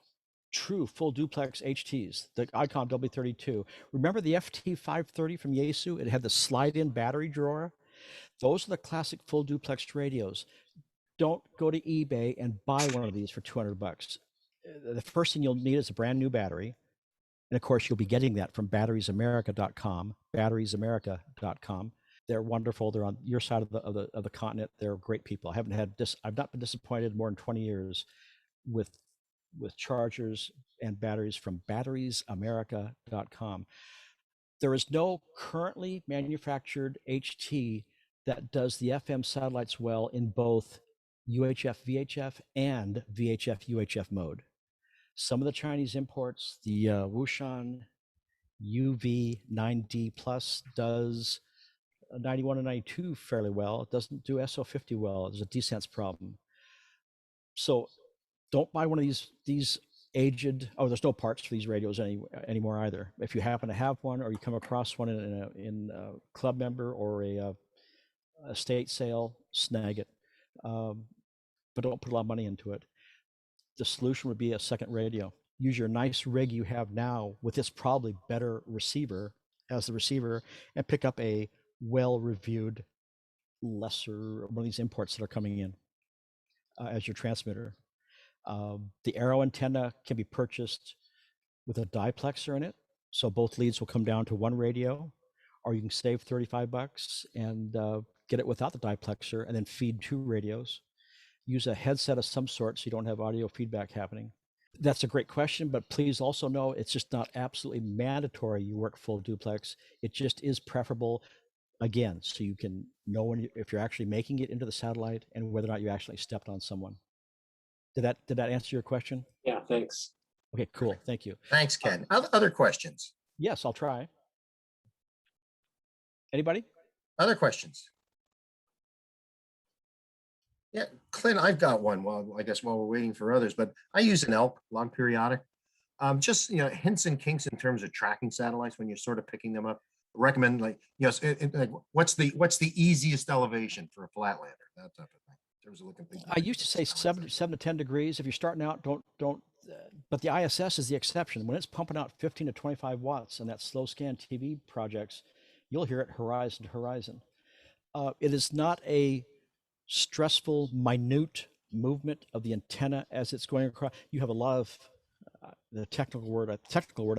true full duplex HTs, the ICOM W32. Remember the FT530 from Yaesu? It had the slide-in battery drawer. Those are the classic full duplex radios. Don't go to eBay and buy one of these for $200. The first thing you'll need is a brand new battery. And of course, you'll be getting that from batteriesamerica.com, batteriesamerica.com. They're wonderful. They're on your side of the continent. They're great people. I've not been disappointed more than 20 years with chargers and batteries from batteriesamerica.com. There is no currently manufactured HT that does the FM satellites well in both UHF VHF and VHF UHF mode. Some of the Chinese imports, the Wushan UV9D Plus does 91 and 92 fairly well. It doesn't do SO50 well. There's a descents problem. So don't buy one of these aged. Oh, there's no parts for these radios anymore either. If you happen to have one, or you come across one in a club member or a estate sale, snag it. But don't put a lot of money into it. The solution would be a second radio. use your nice rig you have now with this probably better receiver as the receiver, and pick up a well-reviewed, lesser one of these imports that are coming in as your transmitter. The ARRL antenna can be purchased with a diplexer in it, so both leads will come down to one radio, or you can save $35 and get it without the diplexer and then feed two radios. Use a headset of some sort so you don't have audio feedback happening. That's a great question, but please also know it's just not absolutely mandatory you work full duplex. It just is preferable, again, so you can know when if you're actually making it into the satellite and whether or not you actually stepped on someone. Did that answer your question? Yeah, thanks. Okay, cool. Thank you. Thanks, Ken. Other questions? Yes, I'll try. Anybody? Other questions? Yeah, Clint, I've got one. Well, I guess while we're waiting for others, but I use an ELK log periodic. Just hints and kinks in terms of tracking satellites when you're sort of picking them up. Recommend like like what's the easiest elevation for a flatlander, that type of thing. In terms of looking. I used to say 7 to 10 degrees. If you're starting out, don't. But the ISS is the exception. When it's pumping out 15 to 25 watts in that slow scan TV projects, you'll hear it horizon to horizon. It is not a stressful, minute movement of the antenna as it's going across. You have a lot of the technical word I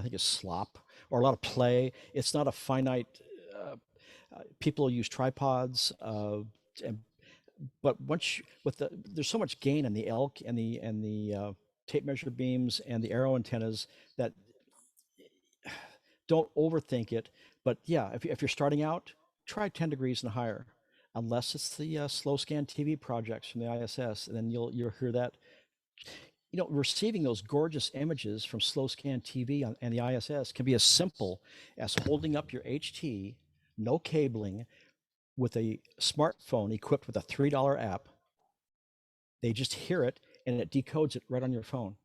think is slop, or a lot of play. It's not a finite. People use tripods, but once there's so much gain in the ELK and the tape measure beams and the ARRL antennas that don't overthink it. But yeah, if you're starting out, try 10 degrees and higher, unless it's the slow scan TV projects from the ISS, and then you'll hear that. Receiving those gorgeous images from slow scan TV and the ISS can be as simple as holding up your HT, no cabling, with a smartphone equipped with a $3 app. They just hear it and it decodes it right on your phone.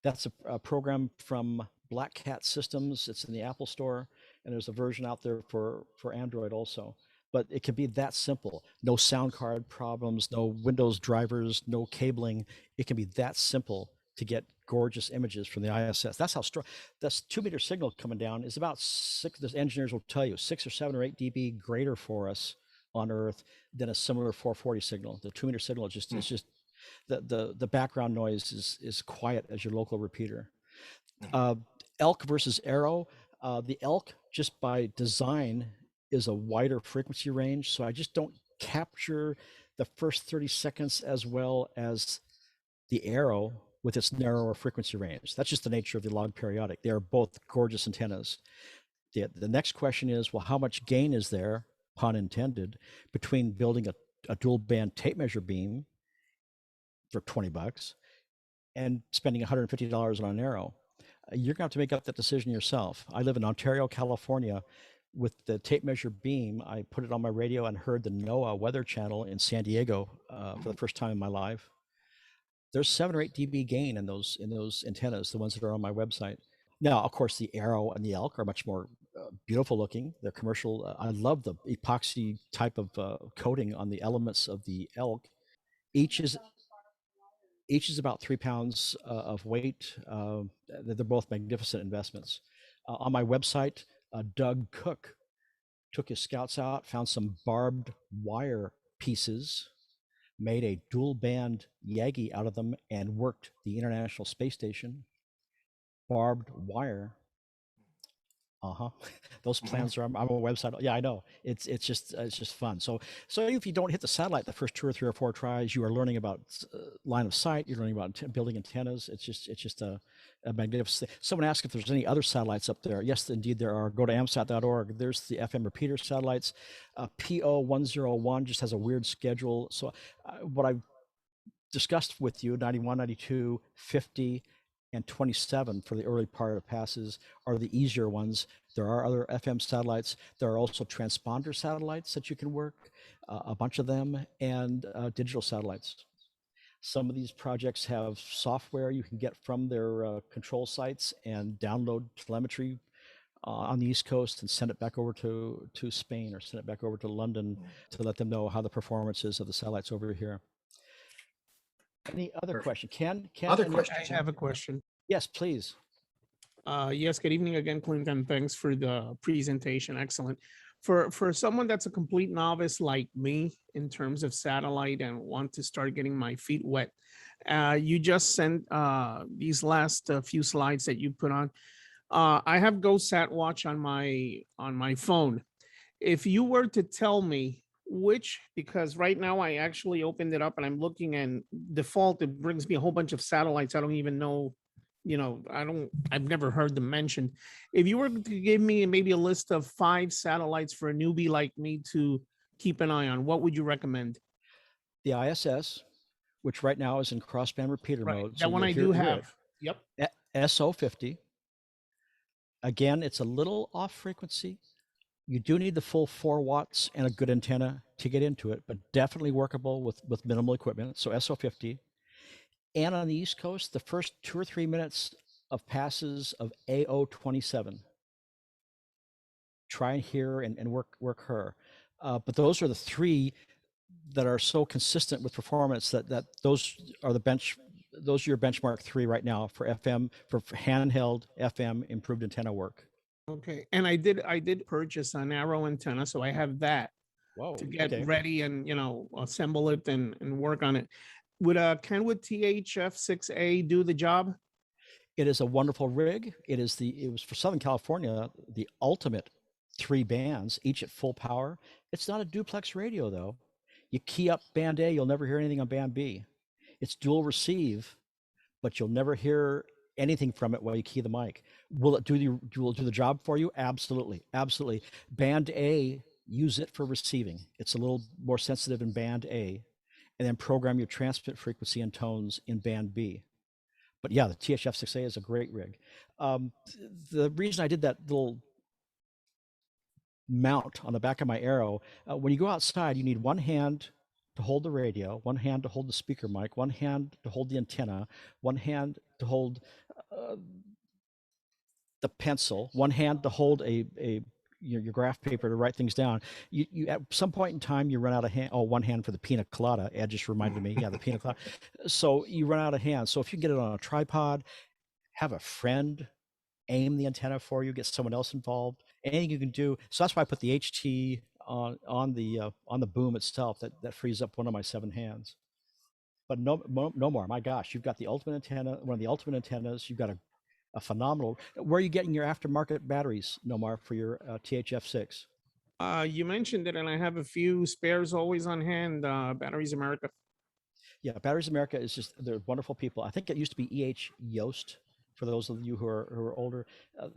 That's a program from Black Cat Systems. It's in the Apple Store, and there's a version out there for Android also. But it can be that simple. No sound card problems, no Windows drivers, no cabling. It can be that simple to get gorgeous images from the ISS. That's how strong. That's 2-meter signal coming down is about 6. The engineers will tell you 6 or 7 or 8 dB greater for us on Earth than a similar 440 signal. The 2-meter signal is just the background noise is quiet as your local repeater. ELK versus ARRL. The ELK, just by design, is a wider frequency range, so I just don't capture the first 30 seconds as well as the ARRL with its narrower frequency range. That's just the nature of the log periodic. They are both gorgeous antennas. The next question is, well, how much gain is there, pun intended, between building a dual band tape measure beam for $20 and spending $150 on an ARRL? You're going to have to make up that decision yourself. I live in Ontario, California. With the tape measure beam, I put it on my radio and heard the NOAA Weather Channel in San Diego for the first time in my life. There's 7 or 8 dB gain in those antennas, the ones that are on my website. Now, of course, the ARRL and the ELK are much more beautiful looking. They're commercial. I love the epoxy type of coating on the elements of the ELK. Each is about 3 pounds of weight. They're both magnificent investments. On my website, Doug Cook took his scouts out, found some barbed wire pieces, made a dual band Yagi out of them, and worked the International Space Station. Barbed wire. Those plans are on my website. Yeah, I know. It's just fun. So if you don't hit the satellite the first 2 or 3 or 4 tries, you are learning about line of sight. You're learning about building antennas. It's just a magnificent thing. Someone asked if there's any other satellites up there. Yes, indeed there are. Go to AMSAT.org. There's the FM repeater satellites. PO101 just has a weird schedule. So what I've discussed with you, 91, 92, 50, and 27 for the early part of passes are the easier ones. There are other FM satellites. There are also transponder satellites that you can work, a bunch of them, and digital satellites. Some of these projects have software you can get from their control sites and download telemetry on the East Coast and send it back over to Spain or send it back over to London to let them know how the performance is of the satellites over here. Any other question? Ken? Other questions? I have a question. Yes, please. Yes, good evening again, Clint, and thanks for the presentation. Excellent. For someone that's a complete novice like me in terms of satellite and want to start getting my feet wet, you just sent these last few slides that you put on. I have GoSat Watch on my phone. If you were to tell me which, because right now I actually opened it up and I'm looking, and default it brings me a whole bunch of satellites I don't even know, I've never heard them mentioned. If you were to give me maybe a list of 5 satellites for a newbie like me to keep an eye on, what would you recommend? The ISS, which right now is in crossband repeater Right, mode. that one you'll I do hear have. it. Yep. SO50. Again, it's a little off frequency. You do need the full 4 watts and a good antenna to get into it, but definitely workable with minimal equipment. So SO50. And on the East Coast, the first 2 or 3 minutes of passes of AO27. Try and hear and work her. But those are the 3 that are so consistent with performance that those are your benchmark 3 right now for FM, for handheld FM improved antenna work. Okay, and I did purchase an ARRL antenna, so I have that Whoa, to get okay. ready and assemble it and work on it. Would a Kenwood THF6A do the job? It is a wonderful rig. It was for Southern California, the ultimate 3 bands, each at full power. It's not a duplex radio though. You key up band A, you'll never hear anything on band B. It's dual receive, but you'll never hear anything from it while you key the mic. Will it do the job for you? Absolutely, absolutely. Band A, use it for receiving. It's a little more sensitive in band A, and then program your transmit frequency and tones in band B. But yeah, the THF6A is a great rig. The reason I did that little mount on the back of my arrow, when you go outside, you need one hand to hold the radio, one hand to hold the speaker mic, one hand to hold the antenna, one hand to hold the pencil, one hand to hold your graph paper to write things down. You at some point in time you run out of hand. Oh, one hand for the pina colada. Ed just reminded me. Yeah, the pina colada. So you run out of hands. So if you get it on a tripod, have a friend aim the antenna for you, get someone else involved. Anything you can do. So that's why I put the HT on the boom itself. That frees up one of my 7 hands. But no more. My gosh, you've got the ultimate antenna, one of the ultimate antennas. You've got a phenomenal. Where are you getting your aftermarket batteries, Nomar, for your THF6? You mentioned it, and I have a few spares always on hand. Batteries America. Yeah, Batteries America is they're wonderful people. I think it used to be EH Yost for those of you who are older.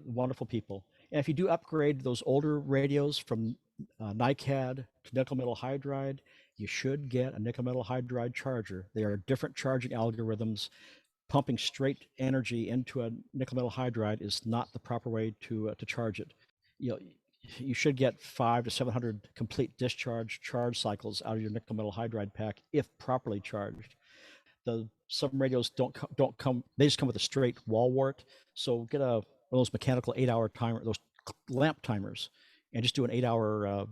Wonderful people. And if you do upgrade those older radios from NiCad to nickel metal hydride, you should get a nickel metal hydride charger. They are different charging algorithms. Pumping straight energy into a nickel metal hydride is not the proper way to charge it. You should get 500 to 700 complete discharge charge cycles out of your nickel metal hydride pack if properly charged. Some radios don't come. They just come with a straight wall wart. So get one of those mechanical 8-hour timer, those lamp timers, and just do an 8-hour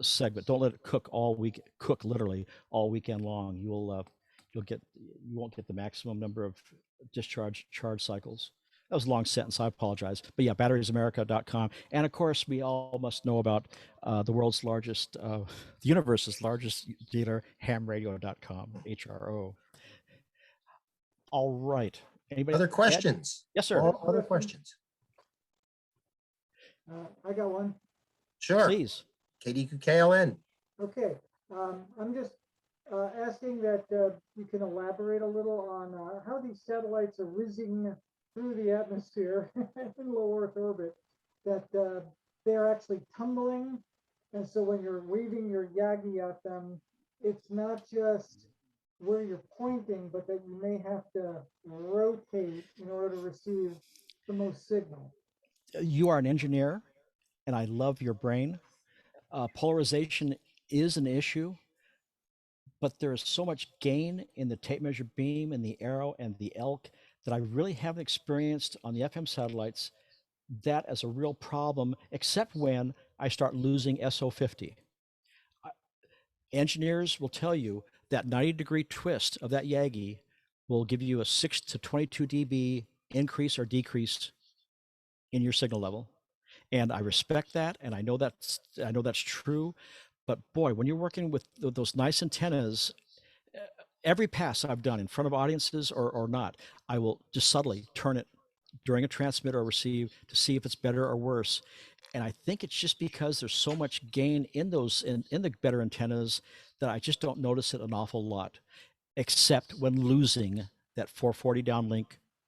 segment. Don't let it cook all week. Cook literally all weekend long. You won't get the maximum number of discharge charge cycles. That was a long sentence. I apologize. But yeah, batteriesamerica.com. And of course, we all must know about the world's largest, the universe's largest dealer, hamradio.com, HRO. All right. Anybody? Other questions? Yes, sir. All other questions? I got one. Sure. Please. KDQKLN. Okay, I'm just asking that you can elaborate a little on how these satellites are whizzing through the atmosphere in low Earth orbit, that they're actually tumbling. And so when you're waving your Yagi at them, it's not just where you're pointing, but that you may have to rotate in order to receive the most signal. You are an engineer, and I love your brain. Polarization is an issue, but there is so much gain in the tape measure beam and the arrow and the elk that I really haven't experienced on the FM satellites that as a real problem, except when I start losing SO50. Engineers will tell you that 90-degree twist of that Yagi will give you a 6 to 22 dB increase or decrease in your signal level. And I respect that, and I know that's true. But boy, when you're working with those nice antennas, every pass I've done in front of audiences or not, I will just subtly turn it during a transmit or receive to see if it's better or worse. And I think it's just because there's so much gain in those in the better antennas that I just don't notice it an awful lot, except when losing that 440 downlink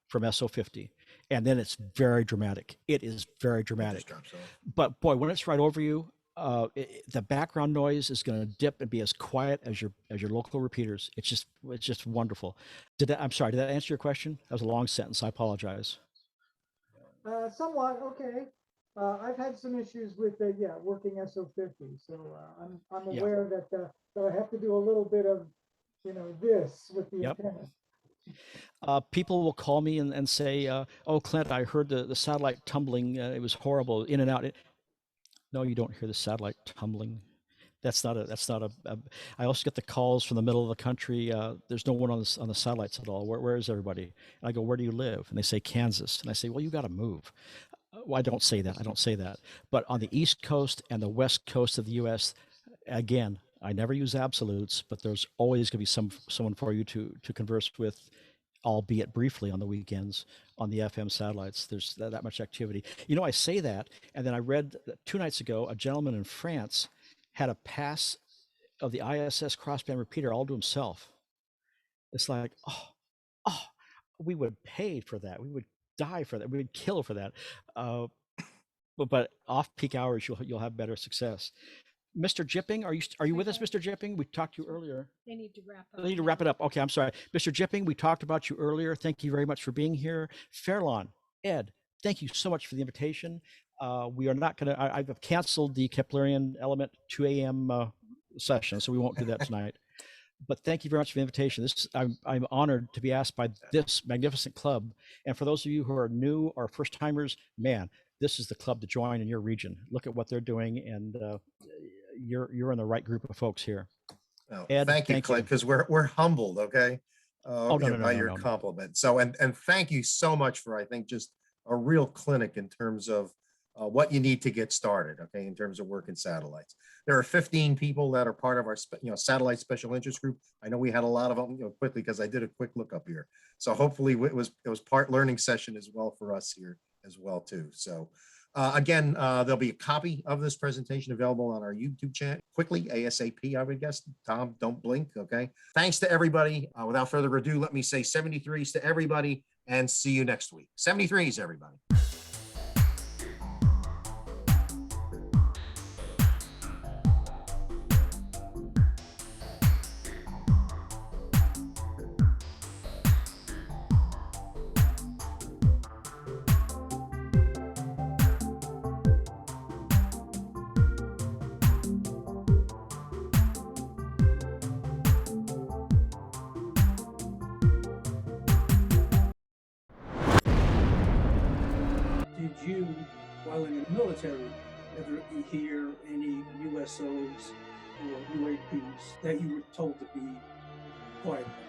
from SO50. And then it's very dramatic. It is very dramatic. But boy, when it's right over you, the background noise is going to dip and be as quiet as your local repeaters. It's just wonderful. I'm sorry, did that answer your question? That was a long sentence. I apologize. Somewhat, okay. I've had some issues with working SO50, so I'm aware that I have to do a little bit of this with the antenna. People will call me and say, "Oh, Clint, I heard the satellite tumbling. It was horrible, in and out." No, you don't hear the satellite tumbling. That's not a. I also get the calls from the middle of the country. There's no one on the satellites at all. Where is everybody? And I go, "Where do you live?" And they say Kansas. And I say, "Well, you got to move." Well, I don't say that. But on the East Coast and the West Coast of the U.S., again, I never use absolutes, but there's always going to be someone for you to converse with, albeit briefly on the weekends on the FM satellites. There's that much activity. I say that, and then I read 2 nights ago, a gentleman in France had a pass of the ISS crossband repeater all to himself. It's like, oh, we would pay for that. We would die for that. We would kill for that. But off peak hours, you'll have better success. Mr. Jipping, are you with us, Mr. Jipping? We talked to you earlier. They need to wrap up. They need to wrap it up. Okay, I'm sorry. Mr. Jipping, we talked about you earlier. Thank you very much for being here. Fairlawn, Ed, thank you so much for the invitation. We are not going to, I've canceled the Keplerian Element 2 a.m. Session, so we won't do that tonight. But thank you very much for the invitation. I'm honored to be asked by this magnificent club. And for those of you who are new or first timers, man, this is the club to join in your region. Look at what they're doing, and you're in the right group of folks here. Oh, Ed, thank you, Clint, because we're humbled, okay, by your compliment. So, and thank you so much for, I think, just a real clinic in terms of what you need to get started, okay, in terms of working satellites. There are 15 people that are part of our satellite special interest group. I know we had a lot of them, quickly, because I did a quick look up here. So hopefully it was part learning session as well for us here as well too. So again, there'll be a copy of this presentation available on our YouTube channel quickly, ASAP, I would guess. Tom, don't blink, okay? Thanks to everybody. Without further ado, let me say 73s to everybody and see you next week. 73s, everybody. Did you, while in the military, ever hear any USOs or UAPs that you were told to be quiet about?